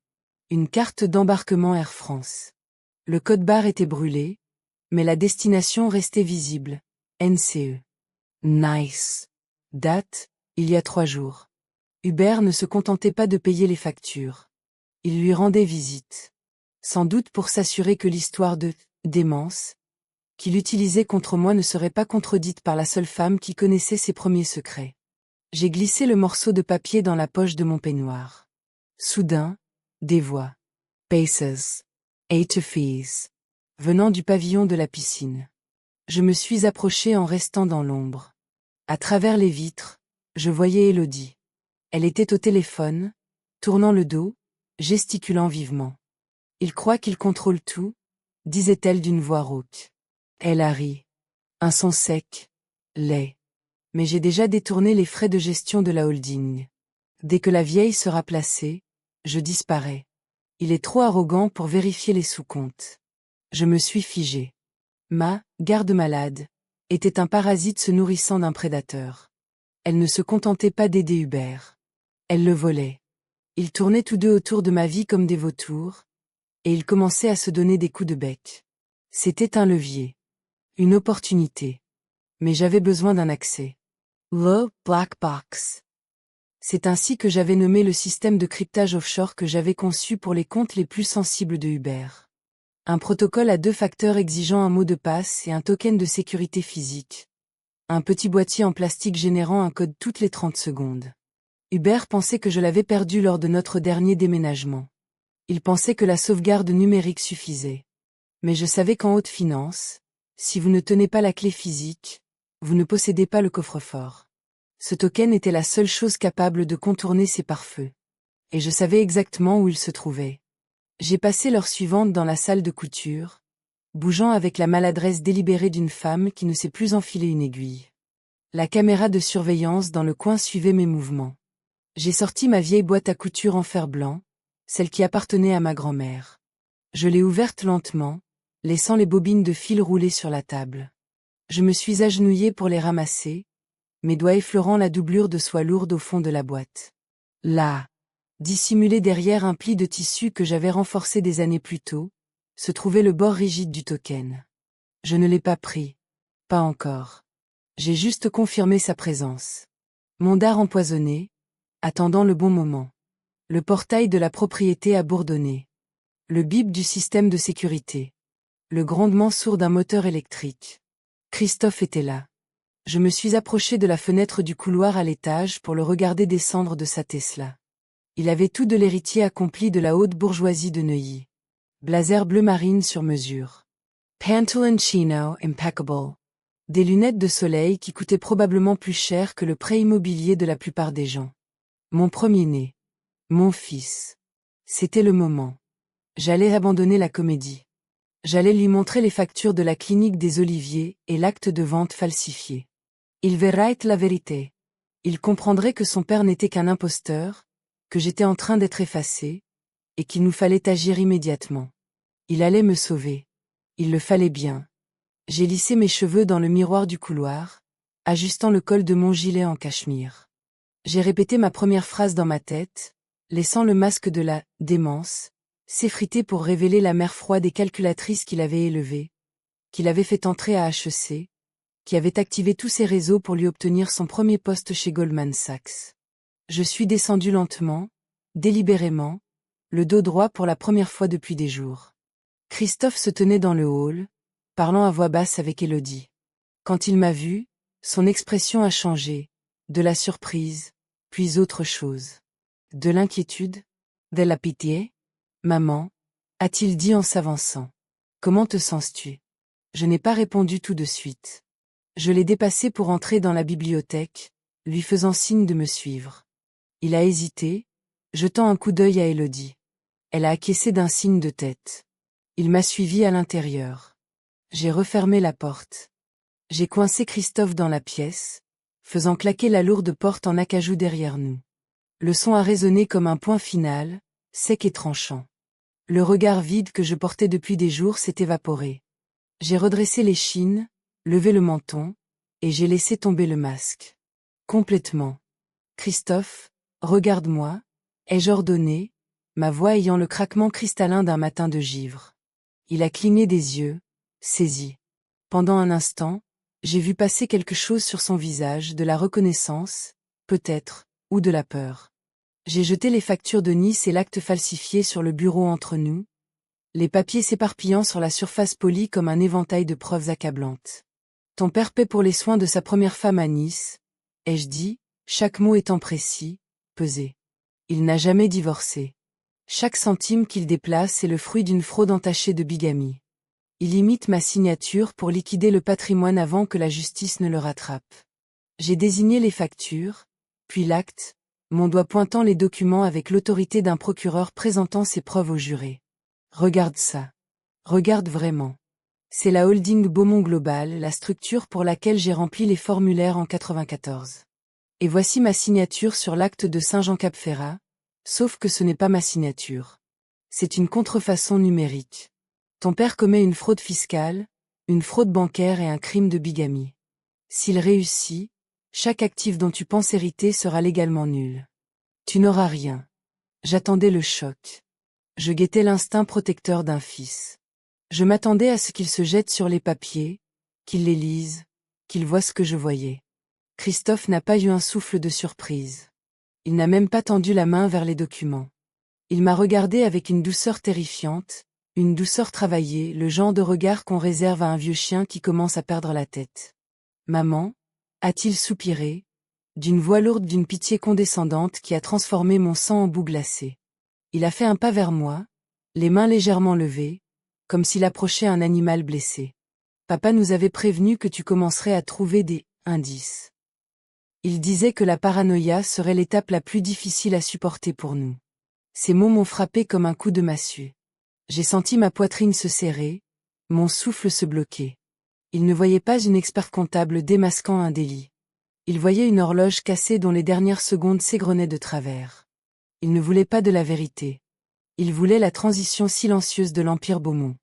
Une carte d'embarquement Air France. Le code-barre était brûlé, mais la destination restait visible. NCE. Nice. Date, il y a 3 jours. Hubert ne se contentait pas de payer les factures. Il lui rendait visite. Sans doute pour s'assurer que l'histoire de démence qu'il utilisait contre moi ne serait pas contredite par la seule femme qui connaissait ses premiers secrets. J'ai glissé le morceau de papier dans la poche de mon peignoir. Soudain, des voix. Paces. 8 fees. Venant du pavillon de la piscine. Je me suis approché en restant dans l'ombre. À travers les vitres, je voyais Élodie. Elle était au téléphone, tournant le dos, gesticulant vivement. Il croit qu'il contrôle tout, disait-elle d'une voix rauque. Elle a ri. Un son sec, laid. Mais j'ai déjà détourné les frais de gestion de la holding. Dès que la vieille sera placée, je disparais. Il est trop arrogant pour vérifier les sous-comptes. Je me suis figé. Ma garde-malade était un parasite se nourrissant d'un prédateur. Elle ne se contentait pas d'aider Hubert. Elle le volait. Ils tournaient tous deux autour de ma vie comme des vautours, et ils commençaient à se donner des coups de bec. C'était un levier. Une opportunité. Mais j'avais besoin d'un accès. Le Black Box. C'est ainsi que j'avais nommé le système de cryptage offshore que j'avais conçu pour les comptes les plus sensibles de Hubert. Un protocole à 2 facteurs exigeant un mot de passe et un token de sécurité physique. Un petit boîtier en plastique générant un code toutes les 30 secondes. Hubert pensait que je l'avais perdu lors de notre dernier déménagement. Il pensait que la sauvegarde numérique suffisait. Mais je savais qu'en haute finance, si vous ne tenez pas la clé physique, vous ne possédez pas le coffre-fort. Ce token était la seule chose capable de contourner ces pare-feux. Et je savais exactement où il se trouvait. J'ai passé l'heure suivante dans la salle de couture, bougeant avec la maladresse délibérée d'une femme qui ne sait plus enfiler une aiguille. La caméra de surveillance dans le coin suivait mes mouvements. J'ai sorti ma vieille boîte à couture en fer blanc, celle qui appartenait à ma grand-mère. Je l'ai ouverte lentement, laissant les bobines de fil rouler sur la table. Je me suis agenouillé pour les ramasser, mes doigts effleurant la doublure de soie lourde au fond de la boîte. Là, dissimulé derrière un pli de tissu que j'avais renforcé des années plus tôt, se trouvait le bord rigide du token. Je ne l'ai pas pris. Pas encore. J'ai juste confirmé sa présence. Mon dard empoisonné, attendant le bon moment. Le portail de la propriété a bourdonné. Le bip du système de sécurité. Le grondement sourd d'un moteur électrique. Christophe était là. Je me suis approché de la fenêtre du couloir à l'étage pour le regarder descendre de sa Tesla. Il avait tout de l'héritier accompli de la haute bourgeoisie de Neuilly. Blazer bleu marine sur mesure. Pantaloncino impeccable. Des lunettes de soleil qui coûtaient probablement plus cher que le prêt immobilier de la plupart des gens. Mon premier-né. Mon fils. C'était le moment. J'allais abandonner la comédie. J'allais lui montrer les factures de la clinique des Oliviers et l'acte de vente falsifié. Il verrait la vérité. Il comprendrait que son père n'était qu'un imposteur, que j'étais en train d'être effacé, et qu'il nous fallait agir immédiatement. Il allait me sauver. Il le fallait bien. J'ai lissé mes cheveux dans le miroir du couloir, ajustant le col de mon gilet en cachemire. J'ai répété ma première phrase dans ma tête, laissant le masque de la démence s'effriter pour révéler la mère froide et calculatrice qu'il avait élevée, qu'il avait fait entrer à HEC, qui avait activé tous ses réseaux pour lui obtenir son premier poste chez Goldman Sachs. Je suis descendu lentement, délibérément, le dos droit pour la première fois depuis des jours. Christophe se tenait dans le hall, parlant à voix basse avec Élodie. Quand il m'a vu, son expression a changé, de la surprise, puis autre chose. De l'inquiétude, de la pitié. Maman, a-t-il dit en s'avançant. Comment te sens-tu? Je n'ai pas répondu tout de suite. Je l'ai dépassé pour entrer dans la bibliothèque, lui faisant signe de me suivre. Il a hésité, jetant un coup d'œil à Élodie. Elle a acquiescé d'un signe de tête. Il m'a suivi à l'intérieur. J'ai refermé la porte. J'ai coincé Christophe dans la pièce, faisant claquer la lourde porte en acajou derrière nous. Le son a résonné comme un point final, sec et tranchant. Le regard vide que je portais depuis des jours s'est évaporé. J'ai redressé l'échine, levé le menton, et j'ai laissé tomber le masque. Complètement. Christophe, regarde-moi, ai-je ordonné, ma voix ayant le craquement cristallin d'un matin de givre. Il a cligné des yeux, saisi. Pendant un instant, j'ai vu passer quelque chose sur son visage, de la reconnaissance, peut-être, ou de la peur. J'ai jeté les factures de Nice et l'acte falsifié sur le bureau entre nous, les papiers s'éparpillant sur la surface polie comme un éventail de preuves accablantes. Ton père paie pour les soins de sa première femme à Nice, ai-je dit, chaque mot étant précis, pesé. Il n'a jamais divorcé. Chaque centime qu'il déplace est le fruit d'une fraude entachée de bigamie. Il imite ma signature pour liquider le patrimoine avant que la justice ne le rattrape. J'ai désigné les factures, puis l'acte, mon doigt pointant les documents avec l'autorité d'un procureur présentant ses preuves au juré. Regarde ça. Regarde vraiment. C'est la holding Beaumont Global, la structure pour laquelle j'ai rempli les formulaires en 94. Et voici ma signature sur l'acte de Saint-Jean-Cap-Ferrat, sauf que ce n'est pas ma signature. C'est une contrefaçon numérique. Ton père commet une fraude fiscale, une fraude bancaire et un crime de bigamie. S'il réussit, chaque actif dont tu penses hériter sera légalement nul. Tu n'auras rien. J'attendais le choc. Je guettais l'instinct protecteur d'un fils. Je m'attendais à ce qu'il se jette sur les papiers, qu'il les lise, qu'il voie ce que je voyais. Christophe n'a pas eu un souffle de surprise. Il n'a même pas tendu la main vers les documents. Il m'a regardé avec une douceur terrifiante, une douceur travaillée, le genre de regard qu'on réserve à un vieux chien qui commence à perdre la tête. Maman, a-t-il soupiré, d'une voix lourde d'une pitié condescendante qui a transformé mon sang en boue glacée. Il a fait un pas vers moi, les mains légèrement levées, comme s'il approchait un animal blessé. Papa nous avait prévenu que tu commencerais à trouver des indices. Il disait que la paranoïa serait l'étape la plus difficile à supporter pour nous. Ces mots m'ont frappé comme un coup de massue. J'ai senti ma poitrine se serrer, mon souffle se bloquer. Il ne voyait pas une experte comptable démasquant un délit. Il voyait une horloge cassée dont les dernières secondes s'égrenaient de travers. Il ne voulait pas de la vérité. Il voulait la transition silencieuse de l'Empire Beaumont.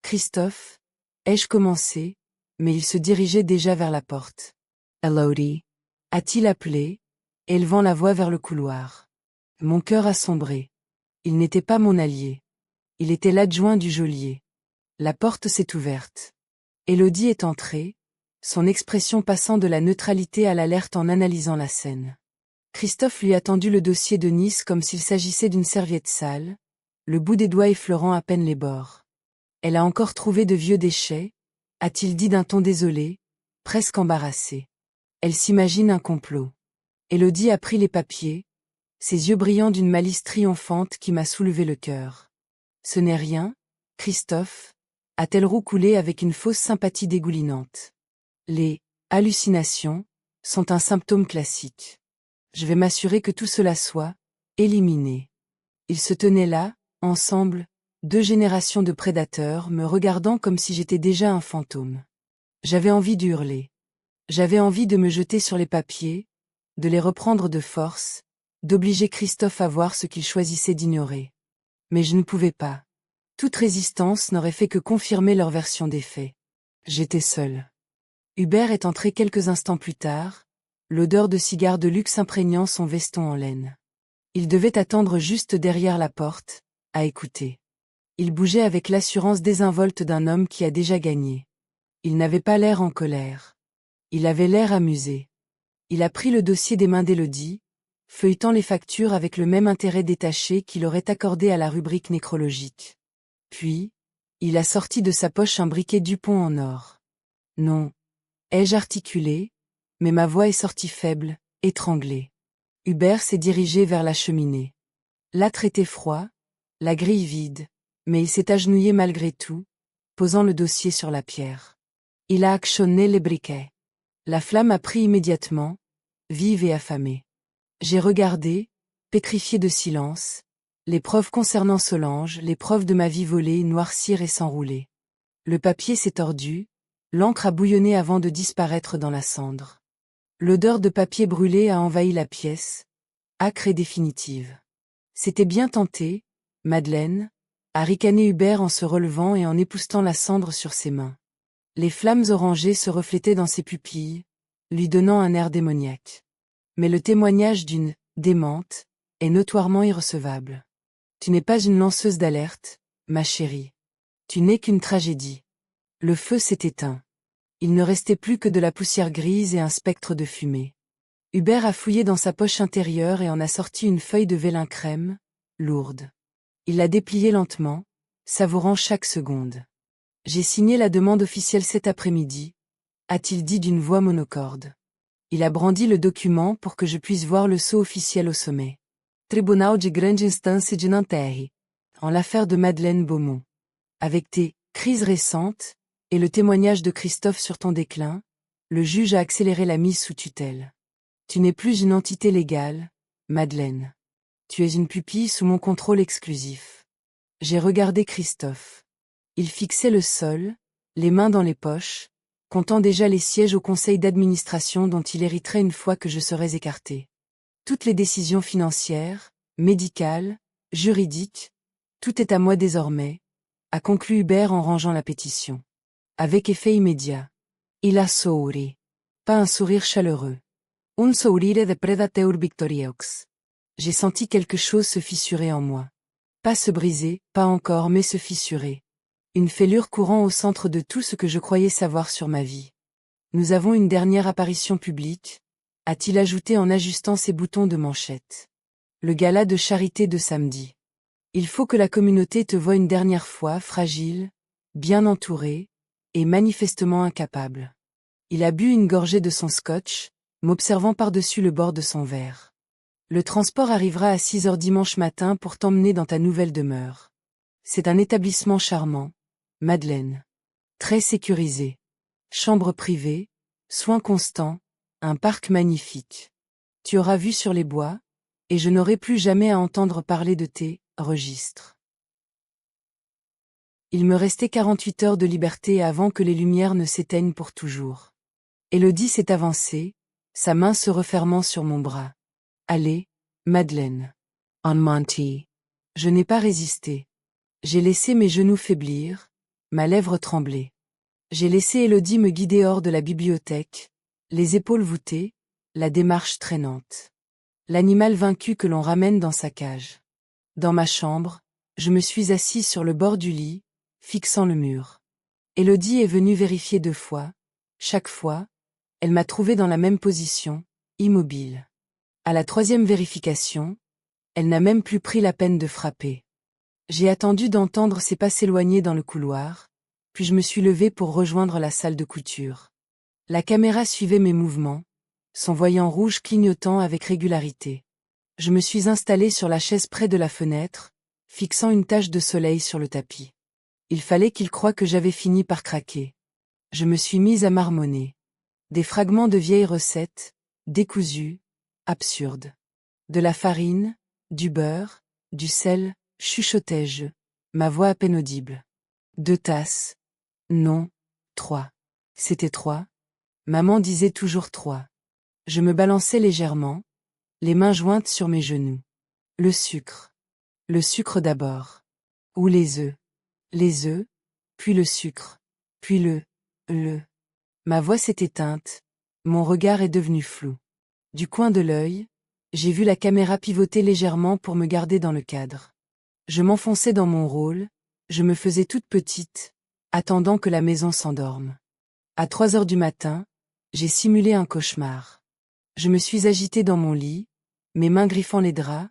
Christophe, ai-je commencé, mais il se dirigeait déjà vers la porte. Élodie, a-t-il appelé, élevant la voix vers le couloir. Mon cœur a sombré. Il n'était pas mon allié. Il était l'adjoint du geôlier. La porte s'est ouverte. Élodie est entrée, son expression passant de la neutralité à l'alerte en analysant la scène. Christophe lui a tendu le dossier de Nice comme s'il s'agissait d'une serviette sale, le bout des doigts effleurant à peine les bords. Elle a encore trouvé de vieux déchets, a-t-il dit d'un ton désolé, presque embarrassé. Elle s'imagine un complot. Élodie a pris les papiers, ses yeux brillants d'une malice triomphante qui m'a soulevé le cœur. Ce n'est rien, Christophe, a-t-elle roucoulé avec une fausse sympathie dégoulinante. Les hallucinations sont un symptôme classique. Je vais m'assurer que tout cela soit éliminé. Ils se tenaient là, ensemble, 2 générations de prédateurs me regardant comme si j'étais déjà un fantôme. J'avais envie d'hurler. J'avais envie de me jeter sur les papiers, de les reprendre de force, d'obliger Christophe à voir ce qu'il choisissait d'ignorer. Mais je ne pouvais pas. Toute résistance n'aurait fait que confirmer leur version des faits. J'étais seule. Hubert est entré quelques instants plus tard, l'odeur de cigare de luxe imprégnant son veston en laine. Il devait attendre juste derrière la porte, à écouter. Il bougeait avec l'assurance désinvolte d'un homme qui a déjà gagné. Il n'avait pas l'air en colère. Il avait l'air amusé. Il a pris le dossier des mains d'Élodie, feuilletant les factures avec le même intérêt détaché qu'il aurait accordé à la rubrique nécrologique. Puis, il a sorti de sa poche un briquet Dupont en or. Non, ai-je articulé, mais ma voix est sortie faible, étranglée. Hubert s'est dirigé vers la cheminée. L'âtre était froid, la grille vide, mais il s'est agenouillé malgré tout, posant le dossier sur la pierre. Il a actionné les briquets. La flamme a pris immédiatement, vive et affamée. J'ai regardé, pétrifié de silence, les preuves concernant Solange, les preuves de ma vie volée, noircir et s'enrouler. Le papier s'est tordu, l'encre a bouillonné avant de disparaître dans la cendre. L'odeur de papier brûlé a envahi la pièce, âcre et définitive. C'était bien tenté, Madeleine, a ricané Hubert en se relevant et en époussetant la cendre sur ses mains. Les flammes orangées se reflétaient dans ses pupilles, lui donnant un air démoniaque. Mais le témoignage d'une « démente » est notoirement irrecevable. Tu n'es pas une lanceuse d'alerte, ma chérie. Tu n'es qu'une tragédie. Le feu s'est éteint. Il ne restait plus que de la poussière grise et un spectre de fumée. Hubert a fouillé dans sa poche intérieure et en a sorti une feuille de vélin crème, lourde. Il l'a dépliée lentement, savourant chaque seconde. J'ai signé la demande officielle cet après-midi, a-t-il dit d'une voix monocorde. Il a brandi le document pour que je puisse voir le sceau officiel au sommet. Tribunal de grande instance de Nanterre. En l'affaire de Madeleine Beaumont. Avec tes crises récentes, et le témoignage de Christophe sur ton déclin, le juge a accéléré la mise sous tutelle. Tu n'es plus une entité légale, Madeleine. Tu es une pupille sous mon contrôle exclusif. J'ai regardé Christophe. Il fixait le sol, les mains dans les poches, comptant déjà les sièges au conseil d'administration dont il hériterait une fois que je serais écarté. Toutes les décisions financières, médicales, juridiques, tout est à moi désormais, a conclu Hubert en rangeant la pétition. Avec effet immédiat. Il a souri. Pas un sourire chaleureux. Un sourire de predateur victoriox. J'ai senti quelque chose se fissurer en moi. Pas se briser, pas encore, mais se fissurer. Une fêlure courant au centre de tout ce que je croyais savoir sur ma vie. Nous avons une dernière apparition publique, a-t-il ajouté en ajustant ses boutons de manchette. Le gala de charité de samedi. Il faut que la communauté te voie une dernière fois fragile, bien entourée, et manifestement incapable. Il a bu une gorgée de son scotch, m'observant par-dessus le bord de son verre. Le transport arrivera à 6 heures dimanche matin pour t'emmener dans ta nouvelle demeure. C'est un établissement charmant, Madeleine. Très sécurisé. Chambre privée, soins constants, un parc magnifique. Tu auras vue sur les bois, et je n'aurai plus jamais à entendre parler de tes registres. Il me restait 48 heures de liberté avant que les lumières ne s'éteignent pour toujours. Élodie s'est avancée, sa main se refermant sur mon bras. Allez, Madeleine. On Monty. Je n'ai pas résisté. J'ai laissé mes genoux faiblir, ma lèvre trembler. J'ai laissé Élodie me guider hors de la bibliothèque, les épaules voûtées, la démarche traînante. L'animal vaincu que l'on ramène dans sa cage. Dans ma chambre, je me suis assis sur le bord du lit, fixant le mur. Élodie est venue vérifier 2 fois. Chaque fois, elle m'a trouvé dans la même position, immobile. À la 3e vérification, elle n'a même plus pris la peine de frapper. J'ai attendu d'entendre ses pas s'éloigner dans le couloir, puis je me suis levé pour rejoindre la salle de couture. La caméra suivait mes mouvements, son voyant rouge clignotant avec régularité. Je me suis installé sur la chaise près de la fenêtre, fixant une tache de soleil sur le tapis. Il fallait qu'il croie que j'avais fini par craquer. Je me suis mise à marmonner. Des fragments de vieilles recettes, décousues, absurdes. De la farine, du beurre, du sel, chuchotai-je, ma voix à peine audible. 2 tasses. Non, 3. C'était 3. Maman disait toujours 3. Je me balançais légèrement, les mains jointes sur mes genoux. Le sucre. Le sucre d'abord. Ou les œufs. Les œufs, puis le sucre, puis le. Ma voix s'est éteinte, mon regard est devenu flou. Du coin de l'œil, j'ai vu la caméra pivoter légèrement pour me garder dans le cadre. Je m'enfonçais dans mon rôle, je me faisais toute petite, attendant que la maison s'endorme. À 3 heures du matin, j'ai simulé un cauchemar. Je me suis agitée dans mon lit, mes mains griffant les draps,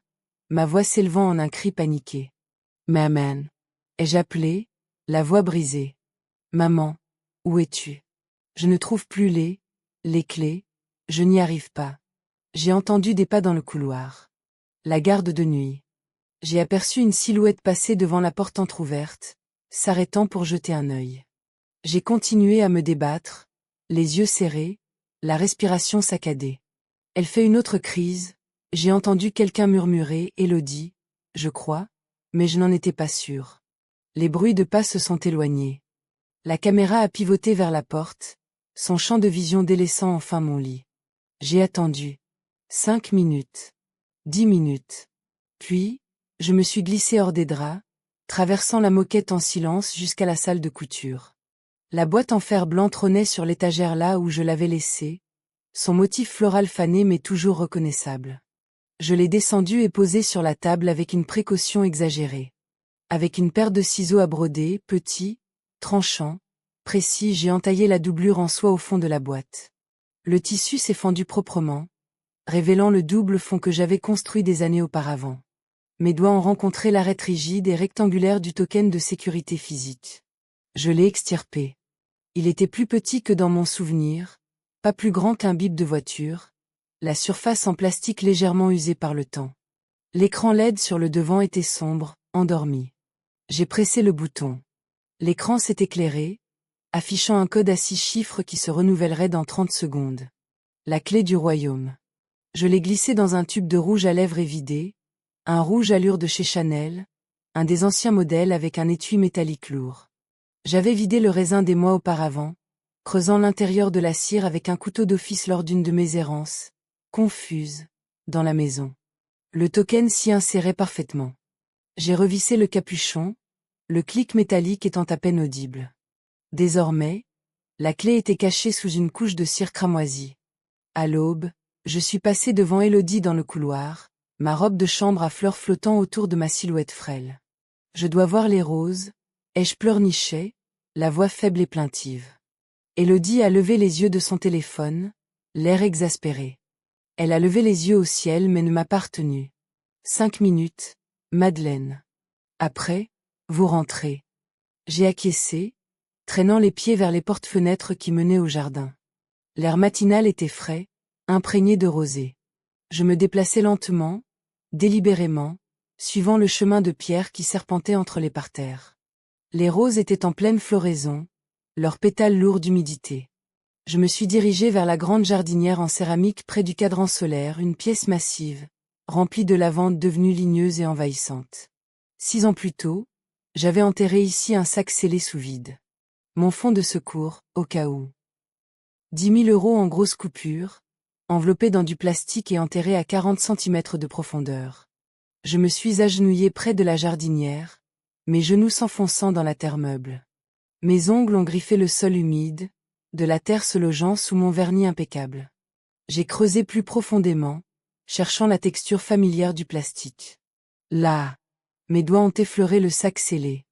ma voix s'élevant en un cri paniqué. Maman. Ai-je appelé, la voix brisée. Maman, où es-tu? Je ne trouve plus les clés, je n'y arrive pas. J'ai entendu des pas dans le couloir. La garde de nuit. J'ai aperçu une silhouette passer devant la porte entr'ouverte, s'arrêtant pour jeter un œil. J'ai continué à me débattre, les yeux serrés, la respiration saccadée. Elle fait une autre crise, j'ai entendu quelqu'un murmurer « Élodie », je crois, mais je n'en étais pas sûre. Les bruits de pas se sont éloignés. La caméra a pivoté vers la porte, son champ de vision délaissant enfin mon lit. J'ai attendu. 5 minutes. 10 minutes. Puis, je me suis glissée hors des draps, traversant la moquette en silence jusqu'à la salle de couture. La boîte en fer blanc trônait sur l'étagère là où je l'avais laissée, son motif floral fané mais toujours reconnaissable. Je l'ai descendue et posée sur la table avec une précaution exagérée. Avec une paire de ciseaux à broder, petits, tranchants, précis, j'ai entaillé la doublure en soie au fond de la boîte. Le tissu s'est fendu proprement, révélant le double fond que j'avais construit des années auparavant. Mes doigts ont rencontré l'arête rigide et rectangulaire du token de sécurité physique. Je l'ai extirpé. Il était plus petit que dans mon souvenir, pas plus grand qu'un bip de voiture, la surface en plastique légèrement usée par le temps. L'écran LED sur le devant était sombre, endormi. J'ai pressé le bouton. L'écran s'est éclairé, affichant un code à 6 chiffres qui se renouvellerait dans 30 secondes. La clé du royaume. Je l'ai glissé dans un tube de rouge à lèvres évidé, un rouge allure de chez Chanel, un des anciens modèles avec un étui métallique lourd. J'avais vidé le raisin des mois auparavant, creusant l'intérieur de la cire avec un couteau d'office lors d'une de mes errances, confuse, dans la maison. Le token s'y insérait parfaitement. J'ai revissé le capuchon, le clic métallique étant à peine audible. Désormais, la clé était cachée sous une couche de cire cramoisie. À l'aube, je suis passé devant Élodie dans le couloir, ma robe de chambre à fleurs flottant autour de ma silhouette frêle. Je dois voir les roses, ai-je pleurniché, la voix faible et plaintive. Élodie a levé les yeux de son téléphone, l'air exaspéré. Elle a levé les yeux au ciel mais ne m'a pas retenu. 5 minutes, Madeleine. Après, vous rentrez. J'ai acquiescé, traînant les pieds vers les portes-fenêtres qui menaient au jardin. L'air matinal était frais, imprégné de rosée. Je me déplaçais lentement, délibérément, suivant le chemin de pierre qui serpentait entre les parterres. Les roses étaient en pleine floraison, leurs pétales lourds d'humidité. Je me suis dirigé vers la grande jardinière en céramique près du cadran solaire, une pièce massive, remplie de lavandes devenues ligneuses et envahissantes. 6 ans plus tôt, j'avais enterré ici un sac scellé sous vide. Mon fonds de secours, au cas où. 10 000 € en grosses coupures, enveloppés dans du plastique et enterrés à 40 centimètres de profondeur. Je me suis agenouillé près de la jardinière, mes genoux s'enfonçant dans la terre meuble. Mes ongles ont griffé le sol humide, de la terre se logeant sous mon vernis impeccable. J'ai creusé plus profondément, cherchant la texture familière du plastique. Là, mes doigts ont effleuré le sac scellé.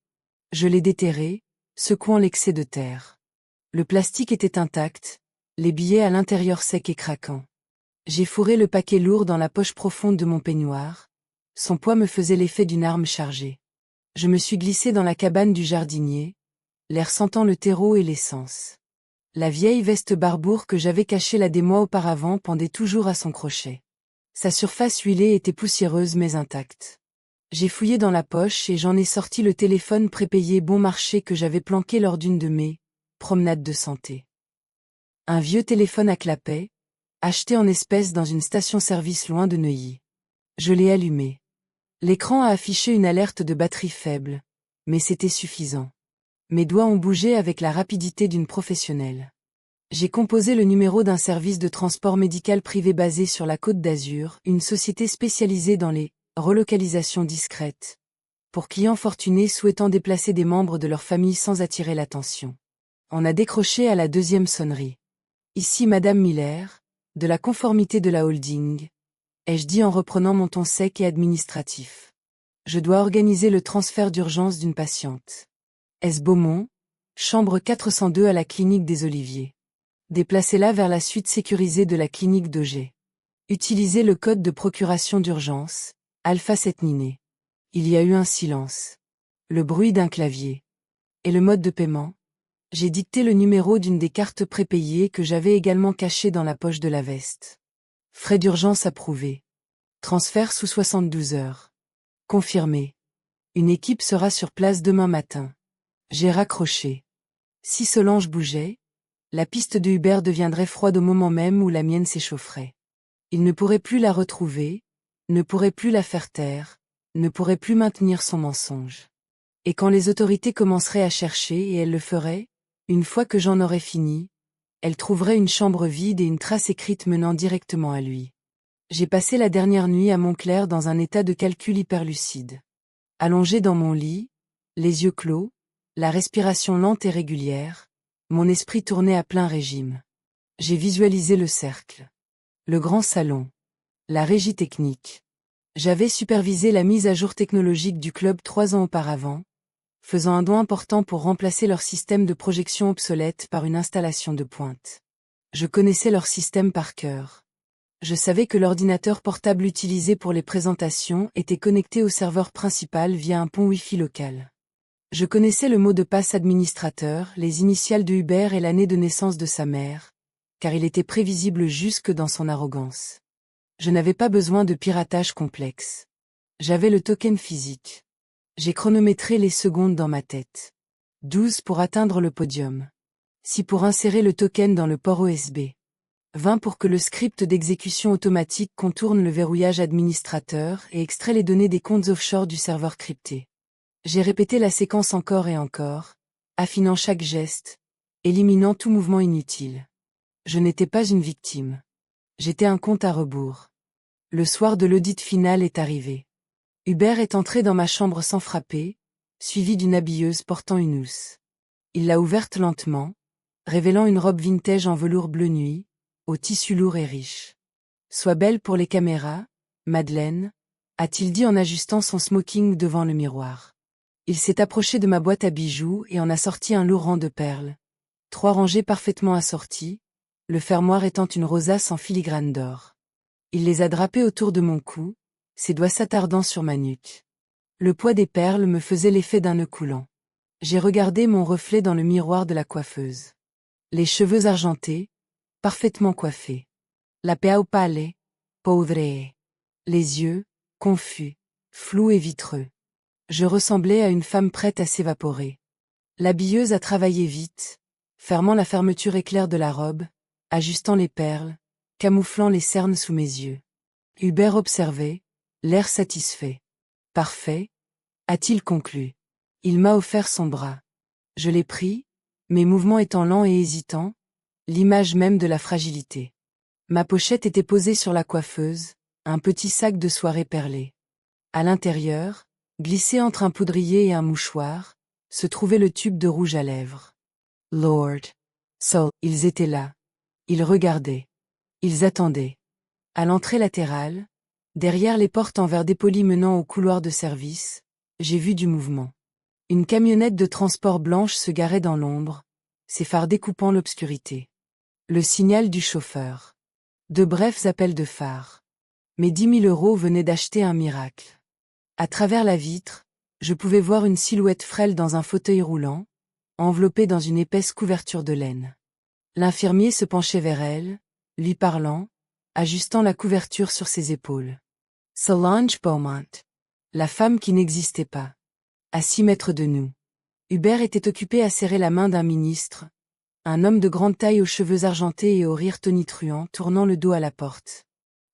Je l'ai déterré, secouant l'excès de terre. Le plastique était intact, les billets à l'intérieur secs et craquants. J'ai fourré le paquet lourd dans la poche profonde de mon peignoir. Son poids me faisait l'effet d'une arme chargée. Je me suis glissé dans la cabane du jardinier, l'air sentant le terreau et l'essence. La vieille veste Barbour que j'avais cachée là des mois auparavant pendait toujours à son crochet. Sa surface huilée était poussiéreuse mais intacte. J'ai fouillé dans la poche et j'en ai sorti le téléphone prépayé bon marché que j'avais planqué lors d'une de mes promenades de santé. Un vieux téléphone à clapet, acheté en espèces dans une station-service loin de Neuilly. Je l'ai allumé. L'écran a affiché une alerte de batterie faible, mais c'était suffisant. Mes doigts ont bougé avec la rapidité d'une professionnelle. J'ai composé le numéro d'un service de transport médical privé basé sur la Côte d'Azur, une société spécialisée dans les relocalisations discrètes, pour clients fortunés souhaitant déplacer des membres de leur famille sans attirer l'attention. On a décroché à la deuxième sonnerie. Ici Madame Miller, de la conformité de la holding, ai-je dit en reprenant mon ton sec et administratif. Je dois organiser le transfert d'urgence d'une patiente. S. Beaumont, chambre 402 à la clinique des Oliviers. Déplacez-la vers la suite sécurisée de la clinique d'Auger. Utilisez le code de procuration d'urgence, Alpha 7 Niné. Il y a eu un silence. Le bruit d'un clavier. Et le mode de paiement? J'ai dicté le numéro d'une des cartes prépayées que j'avais également cachée dans la poche de la veste. Frais d'urgence approuvés. Transfert sous 72 heures. Confirmé. Une équipe sera sur place demain matin. J'ai raccroché. Si Solange bougeait, la piste de Hubert deviendrait froide au moment même où la mienne s'échaufferait. Il ne pourrait plus la retrouver, ne pourrait plus la faire taire, ne pourrait plus maintenir son mensonge. Et quand les autorités commenceraient à chercher, et elles le feraient, une fois que j'en aurais fini, elles trouveraient une chambre vide et une trace écrite menant directement à lui. J'ai passé la dernière nuit à Montclair dans un état de calcul hyperlucide. Allongé dans mon lit, les yeux clos, la respiration lente et régulière, mon esprit tournait à plein régime. J'ai visualisé le cercle. Le grand salon. La régie technique. J'avais supervisé la mise à jour technologique du club 3 ans auparavant, faisant un don important pour remplacer leur système de projection obsolète par une installation de pointe. Je connaissais leur système par cœur. Je savais que l'ordinateur portable utilisé pour les présentations était connecté au serveur principal via un pont Wi-Fi local. Je connaissais le mot de passe administrateur, les initiales de Hubert et l'année de naissance de sa mère, car il était prévisible jusque dans son arrogance. Je n'avais pas besoin de piratage complexe. J'avais le token physique. J'ai chronométré les secondes dans ma tête. 12 pour atteindre le podium. 6 pour insérer le token dans le port USB. 20 pour que le script d'exécution automatique contourne le verrouillage administrateur et extrait les données des comptes offshore du serveur crypté. J'ai répété la séquence encore et encore, affinant chaque geste, éliminant tout mouvement inutile. Je n'étais pas une victime. J'étais un compte à rebours. Le soir de l'audit final est arrivé. Hubert est entré dans ma chambre sans frapper, suivi d'une habilleuse portant une housse. Il l'a ouverte lentement, révélant une robe vintage en velours bleu nuit, au tissu lourd et riche. « Sois belle pour les caméras, Madeleine », a-t-il dit en ajustant son smoking devant le miroir. Il s'est approché de ma boîte à bijoux et en a sorti un lourd rang de perles. 3 rangées parfaitement assorties, le fermoir étant une rosace en filigrane d'or. Il les a drapées autour de mon cou, ses doigts s'attardant sur ma nuque. Le poids des perles me faisait l'effet d'un nœud coulant. J'ai regardé mon reflet dans le miroir de la coiffeuse. Les cheveux argentés, parfaitement coiffés. La peau pâle, poudrée. Les yeux, confus, flous et vitreux. Je ressemblais à une femme prête à s'évaporer. L'habilleuse a travaillé vite, fermant la fermeture éclair de la robe, ajustant les perles, camouflant les cernes sous mes yeux. Hubert observait, l'air satisfait. Parfait, a-t-il conclu. Il m'a offert son bras. Je l'ai pris, mes mouvements étant lents et hésitants, l'image même de la fragilité. Ma pochette était posée sur la coiffeuse, un petit sac de soirée perlé. À l'intérieur, glissé entre un poudrier et un mouchoir, se trouvait le tube de rouge à lèvres. Lord. Soul. Ils étaient là. Ils regardaient. Ils attendaient. À l'entrée latérale, derrière les portes en verre dépoli menant au couloir de service, j'ai vu du mouvement. Une camionnette de transport blanche se garait dans l'ombre, ses phares découpant l'obscurité. Le signal du chauffeur. De brefs appels de phare. Mes 10 000 € venaient d'acheter un miracle. À travers la vitre, je pouvais voir une silhouette frêle dans un fauteuil roulant, enveloppée dans une épaisse couverture de laine. L'infirmier se penchait vers elle, lui parlant, ajustant la couverture sur ses épaules. Solange Beaumont. La femme qui n'existait pas. À 6 mètres de nous. Hubert était occupé à serrer la main d'un ministre, un homme de grande taille aux cheveux argentés et au rire tonitruant tournant le dos à la porte.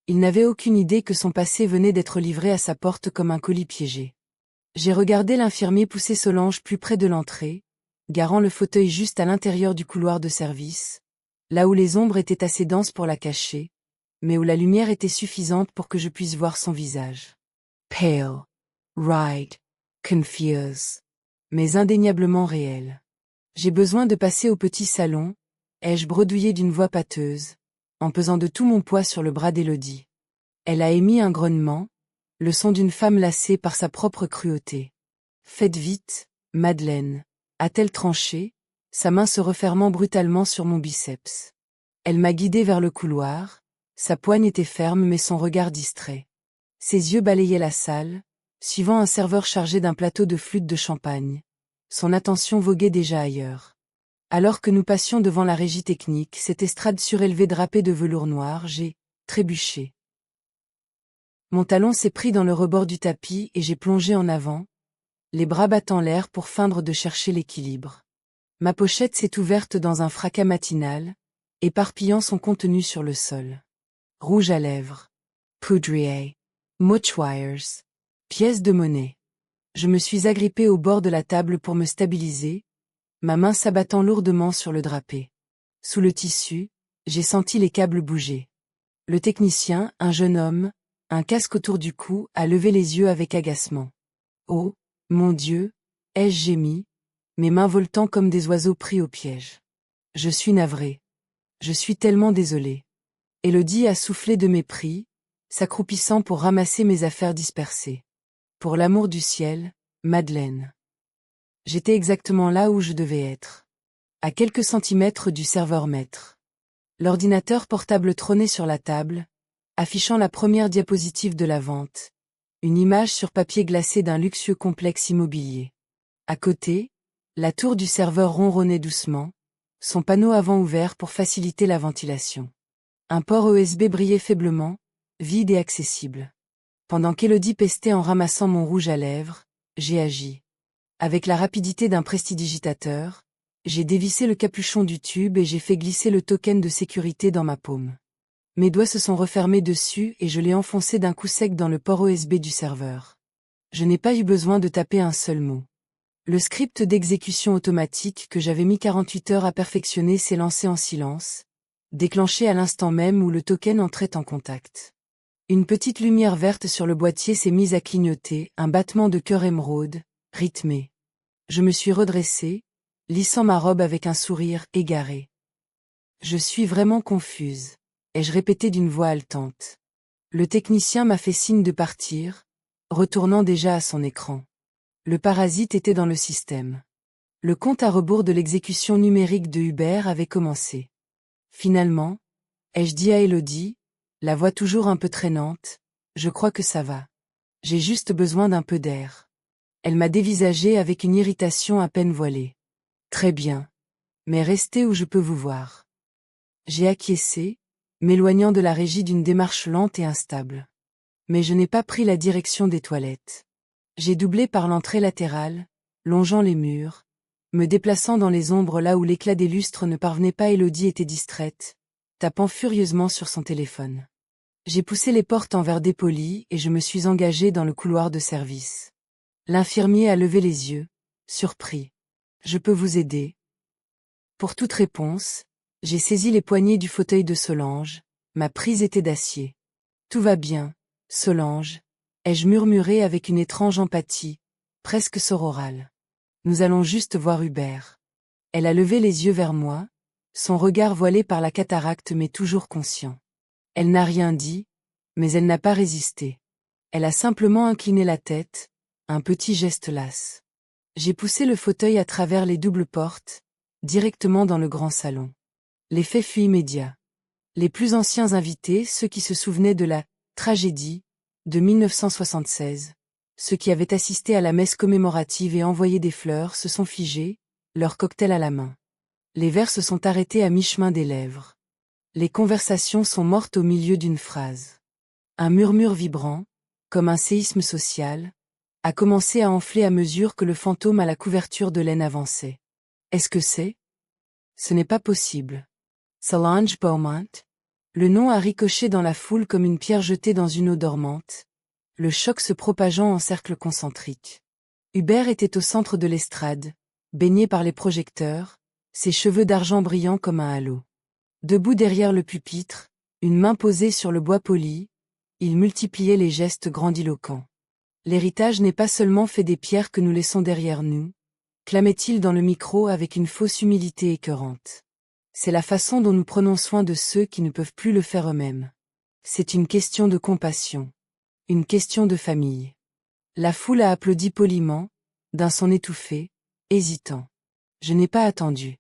Il n'avait aucune idée que son passé venait d'être livré à sa porte comme un colis piégé. J'ai regardé l'infirmier pousser Solange plus près de l'entrée, garant le fauteuil juste à l'intérieur du couloir de service, là où les ombres étaient assez denses pour la cacher, mais où la lumière était suffisante pour que je puisse voir son visage. Pale, wide, confused, mais indéniablement réel. J'ai besoin de passer au petit salon, ai-je bredouillé d'une voix pâteuse, en pesant de tout mon poids sur le bras d'Élodie. Elle a émis un grognement, le son d'une femme lassée par sa propre cruauté. Faites vite, Madeleine, a-t-elle tranché, sa main se refermant brutalement sur mon biceps. Elle m'a guidé vers le couloir, sa poigne était ferme mais son regard distrait. Ses yeux balayaient la salle, suivant un serveur chargé d'un plateau de flûte de champagne. Son attention voguait déjà ailleurs. Alors que nous passions devant la régie technique, cette estrade surélevée drapée de velours noir, j'ai trébuché. Mon talon s'est pris dans le rebord du tapis et j'ai plongé en avant, les bras battant l'air pour feindre de chercher l'équilibre. Ma pochette s'est ouverte dans un fracas matinal, éparpillant son contenu sur le sol. Rouge à lèvres. Poudrier. Mochwires. Pièces de monnaie. Je me suis agrippé au bord de la table pour me stabiliser, ma main s'abattant lourdement sur le drapé. Sous le tissu, j'ai senti les câbles bouger. Le technicien, un jeune homme, un casque autour du cou, a levé les yeux avec agacement. Oh, mon Dieu, ai-je gémi, mes mains voltant comme des oiseaux pris au piège. Je suis navré. Je suis tellement désolé. Élodie a soufflé de mépris, s'accroupissant pour ramasser mes affaires dispersées. Pour l'amour du ciel, Madeleine. J'étais exactement là où je devais être. À quelques centimètres du serveur maître. L'ordinateur portable trônait sur la table, affichant la première diapositive de la vente. Une image sur papier glacé d'un luxueux complexe immobilier. À côté, la tour du serveur ronronnait doucement, son panneau avant ouvert pour faciliter la ventilation. Un port USB brillait faiblement, vide et accessible. Pendant qu'Élodie pestait en ramassant mon rouge à lèvres, j'ai agi. Avec la rapidité d'un prestidigitateur, j'ai dévissé le capuchon du tube et j'ai fait glisser le token de sécurité dans ma paume. Mes doigts se sont refermés dessus et je l'ai enfoncé d'un coup sec dans le port USB du serveur. Je n'ai pas eu besoin de taper un seul mot. Le script d'exécution automatique que j'avais mis 48 heures à perfectionner s'est lancé en silence, déclenché à l'instant même où le token entrait en contact. Une petite lumière verte sur le boîtier s'est mise à clignoter, un battement de cœur émeraude, rythmé. Je me suis redressée, lissant ma robe avec un sourire égaré. Je suis vraiment confuse, ai-je répété d'une voix haletante. Le technicien m'a fait signe de partir, retournant déjà à son écran. Le parasite était dans le système. Le compte à rebours de l'exécution numérique de Uber avait commencé. Finalement, ai-je dit à Élodie, la voix toujours un peu traînante, je crois que ça va. J'ai juste besoin d'un peu d'air. Elle m'a dévisagé avec une irritation à peine voilée. Très bien. Mais restez où je peux vous voir. J'ai acquiescé, m'éloignant de la régie d'une démarche lente et instable. Mais je n'ai pas pris la direction des toilettes. J'ai doublé par l'entrée latérale, longeant les murs, me déplaçant dans les ombres là où l'éclat des lustres ne parvenait pas. Élodie était distraite, tapant furieusement sur son téléphone. J'ai poussé les portes en verre dépoli et je me suis engagé dans le couloir de service. L'infirmier a levé les yeux, surpris. Je peux vous aider? Pour toute réponse, j'ai saisi les poignées du fauteuil de Solange, ma prise était d'acier. Tout va bien, Solange, ai-je murmuré avec une étrange empathie, presque sororale. Nous allons juste voir Hubert. Elle a levé les yeux vers moi, son regard voilé par la cataracte mais toujours conscient. Elle n'a rien dit, mais elle n'a pas résisté. Elle a simplement incliné la tête, un petit geste las. J'ai poussé le fauteuil à travers les doubles portes, directement dans le grand salon. L'effet fut immédiat. Les plus anciens invités, ceux qui se souvenaient de la tragédie de 1976, ceux qui avaient assisté à la messe commémorative et envoyé des fleurs, se sont figés, leur cocktail à la main. Les vers se sont arrêtés à mi-chemin des lèvres. Les conversations sont mortes au milieu d'une phrase. Un murmure vibrant, comme un séisme social, a commencé à enfler à mesure que le fantôme à la couverture de laine avançait. Est-ce que c'est? Ce n'est pas possible. Solange Beaumont? Le nom a ricoché dans la foule comme une pierre jetée dans une eau dormante, le choc se propageant en cercle concentrique. Hubert était au centre de l'estrade, baigné par les projecteurs, ses cheveux d'argent brillants comme un halo. Debout derrière le pupitre, une main posée sur le bois poli, il multipliait les gestes grandiloquents. L'héritage n'est pas seulement fait des pierres que nous laissons derrière nous, clamait-il dans le micro avec une fausse humilité écœurante. C'est la façon dont nous prenons soin de ceux qui ne peuvent plus le faire eux-mêmes. C'est une question de compassion. Une question de famille. La foule a applaudi poliment, d'un son étouffé, hésitant. Je n'ai pas attendu.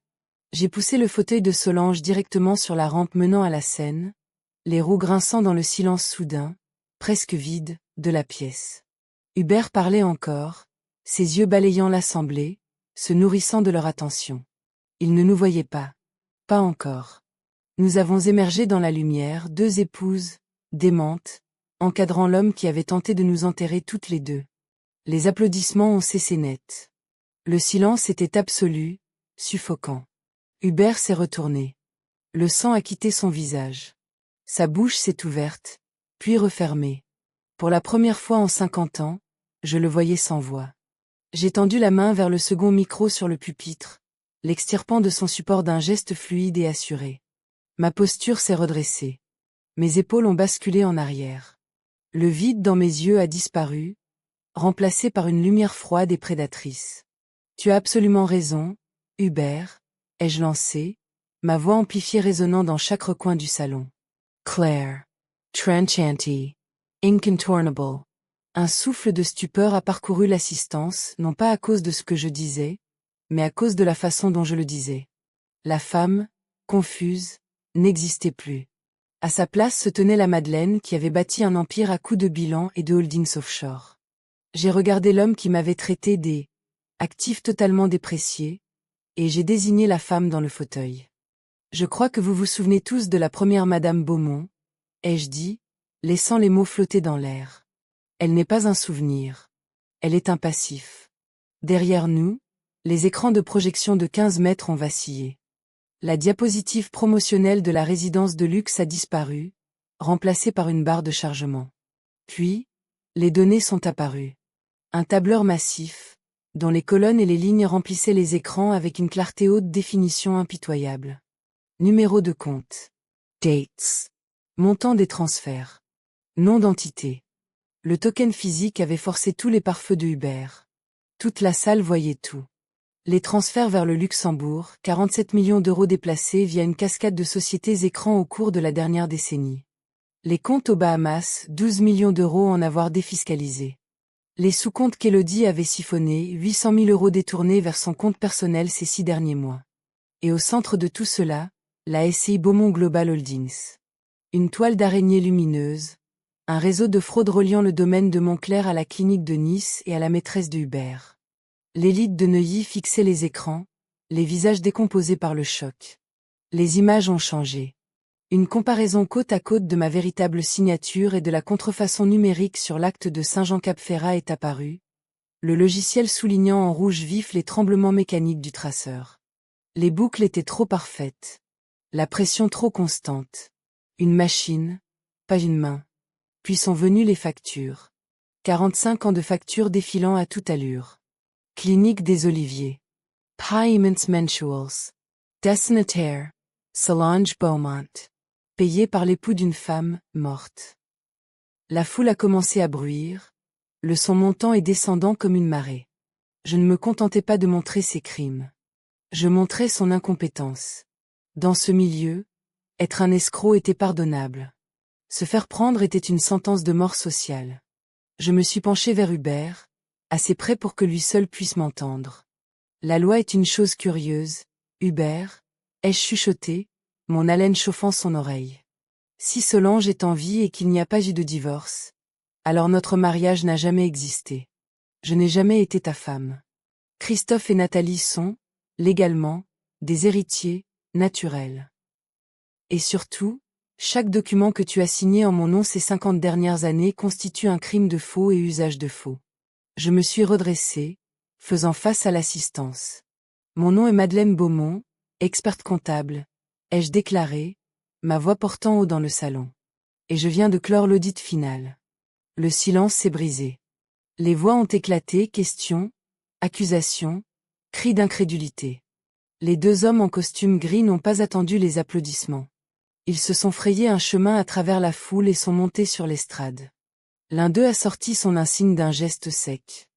J'ai poussé le fauteuil de Solange directement sur la rampe menant à la scène, les roues grinçant dans le silence soudain, presque vide, de la pièce. Hubert parlait encore, ses yeux balayant l'assemblée, se nourrissant de leur attention. Il ne nous voyait pas. Pas encore. Nous avons émergé dans la lumière, deux épouses, démentes, encadrant l'homme qui avait tenté de nous enterrer toutes les deux. Les applaudissements ont cessé net. Le silence était absolu, suffocant. Hubert s'est retourné. Le sang a quitté son visage. Sa bouche s'est ouverte, puis refermée. Pour la première fois en 50 ans, je le voyais sans voix. J'ai tendu la main vers le second micro sur le pupitre, l'extirpant de son support d'un geste fluide et assuré. Ma posture s'est redressée. Mes épaules ont basculé en arrière. Le vide dans mes yeux a disparu, remplacé par une lumière froide et prédatrice. Tu as absolument raison, Hubert, ai-je lancé, ma voix amplifiée résonnant dans chaque recoin du salon. Claire. Tranchanti. Incontournable. Un souffle de stupeur a parcouru l'assistance, non pas à cause de ce que je disais, mais à cause de la façon dont je le disais. La femme, confuse, n'existait plus. À sa place se tenait la Madeleine qui avait bâti un empire à coups de bilan et de holdings offshore. J'ai regardé l'homme qui m'avait traité des actifs totalement dépréciés, et j'ai désigné la femme dans le fauteuil. Je crois que vous vous souvenez tous de la première Madame Beaumont, ai-je dit, laissant les mots flotter dans l'air. Elle n'est pas un souvenir. Elle est un passif. Derrière nous, les écrans de projection de 15 mètres ont vacillé. La diapositive promotionnelle de la résidence de luxe a disparu, remplacée par une barre de chargement. Puis, les données sont apparues. Un tableur massif, dont les colonnes et les lignes remplissaient les écrans avec une clarté haute définition impitoyable. Numéro de compte. Dates. Montant des transferts. Nom d'entité. Le token physique avait forcé tous les pare-feux de Hubert. Toute la salle voyait tout. Les transferts vers le Luxembourg, 47 millions d'euros déplacés via une cascade de sociétés écrans au cours de la dernière décennie. Les comptes aux Bahamas, 12 millions d'euros en avoir défiscalisé. Les sous-comptes qu'Élodie avait siphonnés, 800 000 euros détournés vers son compte personnel ces 6 derniers mois. Et au centre de tout cela, la SCI Beaumont Global Holdings. Une toile d'araignée lumineuse, un réseau de fraude reliant le domaine de Montclair à la clinique de Nice et à la maîtresse de Hubert. L'élite de Neuilly fixait les écrans, les visages décomposés par le choc. Les images ont changé. Une comparaison côte à côte de ma véritable signature et de la contrefaçon numérique sur l'acte de Saint-Jean-Cap-Ferrat est apparue, le logiciel soulignant en rouge vif les tremblements mécaniques du traceur. Les boucles étaient trop parfaites. La pression trop constante. Une machine, pas une main. Puis sont venues les factures. 45 ans de factures défilant à toute allure. Clinique des Oliviers. Payments mensuals. Destinataire. Solange Beaumont. Payé par l'époux d'une femme, morte. La foule a commencé à bruire, le son montant et descendant comme une marée. Je ne me contentais pas de montrer ses crimes. Je montrais son incompétence. Dans ce milieu, être un escroc était pardonnable. Se faire prendre était une sentence de mort sociale. Je me suis penché vers Hubert, assez près pour que lui seul puisse m'entendre. La loi est une chose curieuse, Hubert, ai-je chuchoté, mon haleine chauffant son oreille. Si Solange est en vie et qu'il n'y a pas eu de divorce, alors notre mariage n'a jamais existé. Je n'ai jamais été ta femme. Christophe et Nathalie sont, légalement, des héritiers, naturels. Et surtout, chaque document que tu as signé en mon nom ces 50 dernières années constitue un crime de faux et usage de faux. Je me suis redressée, faisant face à l'assistance. Mon nom est Madeleine Beaumont, experte comptable, ai-je déclaré, ma voix portant haut dans le salon. Et je viens de clore l'audit final. Le silence s'est brisé. Les voix ont éclaté, questions, accusations, cris d'incrédulité. Les deux hommes en costume gris n'ont pas attendu les applaudissements. Ils se sont frayés un chemin à travers la foule et sont montés sur l'estrade. L'un d'eux a sorti son insigne d'un geste sec.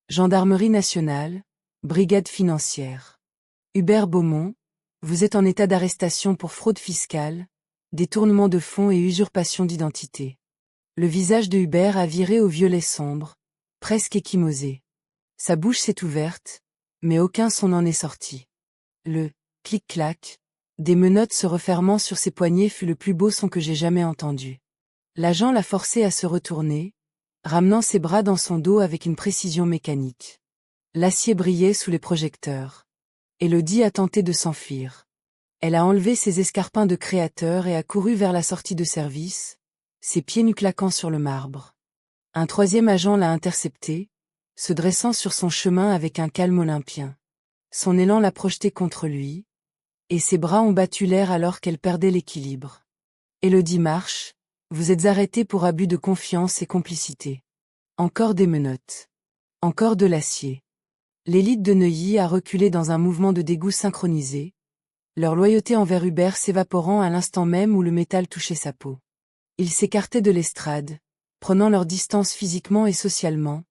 Gendarmerie nationale, Brigade financière. Hubert Beaumont, vous êtes en état d'arrestation pour fraude fiscale, détournement de fonds et usurpation d'identité. Le visage de Hubert a viré au violet sombre, presque échymosé. Sa bouche s'est ouverte, mais aucun son n'en est sorti. Le clic-clac des menottes se refermant sur ses poignets fut le plus beau son que j'ai jamais entendu. L'agent l'a forcé à se retourner, ramenant ses bras dans son dos avec une précision mécanique. L'acier brillait sous les projecteurs. Élodie a tenté de s'enfuir. Elle a enlevé ses escarpins de créateur et a couru vers la sortie de service, ses pieds nus claquant sur le marbre. Un troisième agent l'a interceptée, se dressant sur son chemin avec un calme olympien. Son élan l'a projetée contre lui, et ses bras ont battu l'air alors qu'elle perdait l'équilibre. Élodie Marche, vous êtes arrêtée pour abus de confiance et complicité. Encore des menottes. Encore de l'acier. L'élite de Neuilly a reculé dans un mouvement de dégoût synchronisé, leur loyauté envers Hubert s'évaporant à l'instant même où le métal touchait sa peau. Ils s'écartaient de l'estrade, prenant leur distance physiquement et socialement,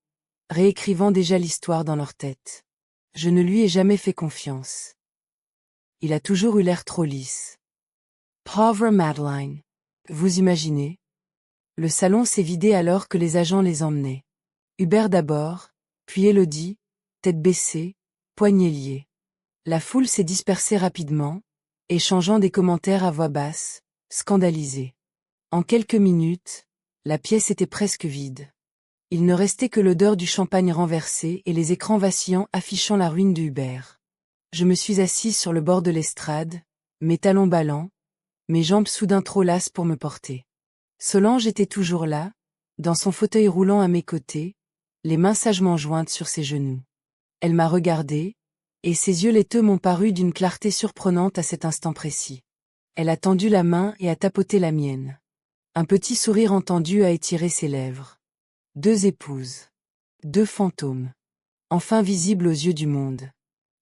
réécrivant déjà l'histoire dans leur tête. Je ne lui ai jamais fait confiance. Il a toujours eu l'air trop lisse. Pauvre Madeleine. Vous imaginez? Le salon s'est vidé alors que les agents les emmenaient. Hubert d'abord, puis Élodie, tête baissée, poignets liés. La foule s'est dispersée rapidement, échangeant des commentaires à voix basse, scandalisés. En quelques minutes, la pièce était presque vide. Il ne restait que l'odeur du champagne renversé et les écrans vacillants affichant la ruine de Hubert. Je me suis assise sur le bord de l'estrade, mes talons ballants, mes jambes soudain trop lasses pour me porter. Solange était toujours là, dans son fauteuil roulant à mes côtés, les mains sagement jointes sur ses genoux. Elle m'a regardé, et ses yeux laiteux m'ont paru d'une clarté surprenante à cet instant précis. Elle a tendu la main et a tapoté la mienne. Un petit sourire entendu a étiré ses lèvres. Deux épouses. Deux fantômes. Enfin visibles aux yeux du monde.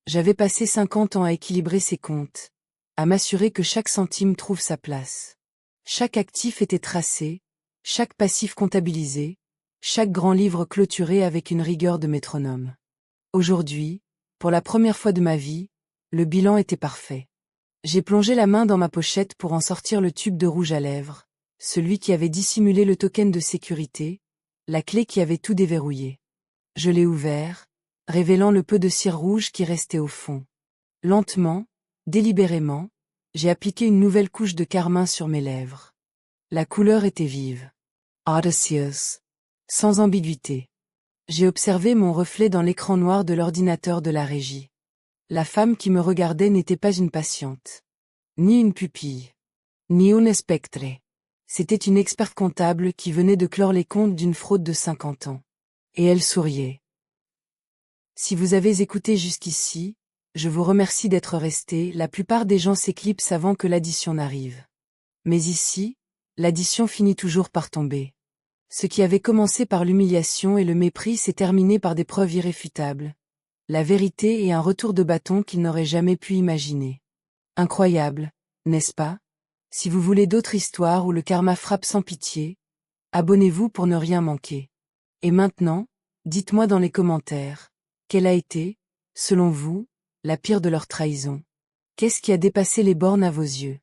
J'avais passé 50 ans à équilibrer ses comptes, à m'assurer que chaque centime trouve sa place. Chaque actif était tracé, chaque passif comptabilisé, chaque grand livre clôturé avec une rigueur de métronome. Aujourd'hui, pour la première fois de ma vie, le bilan était parfait. J'ai plongé la main dans ma pochette pour en sortir le tube de rouge à lèvres, celui qui avait dissimulé le token de sécurité, la clé qui avait tout déverrouillé. Je l'ai ouvert, révélant le peu de cire rouge qui restait au fond. Lentement, délibérément, j'ai appliqué une nouvelle couche de carmin sur mes lèvres. La couleur était vive. Audacieuse. Sans ambiguïté. J'ai observé mon reflet dans l'écran noir de l'ordinateur de la régie. La femme qui me regardait n'était pas une patiente. Ni une pupille. Ni un spectre. C'était une experte comptable qui venait de clore les comptes d'une fraude de 50 ans. Et elle souriait. Si vous avez écouté jusqu'ici, je vous remercie d'être resté. La plupart des gens s'éclipsent avant que l'addition n'arrive. Mais ici, l'addition finit toujours par tomber. Ce qui avait commencé par l'humiliation et le mépris s'est terminé par des preuves irréfutables. La vérité et un retour de bâton qu'il n'aurait jamais pu imaginer. Incroyable, n'est-ce pas? Si vous voulez d'autres histoires où le karma frappe sans pitié, abonnez-vous pour ne rien manquer. Et maintenant, dites-moi dans les commentaires, quelle a été, selon vous, la pire de leurs trahisons? Qu'est-ce qui a dépassé les bornes à vos yeux?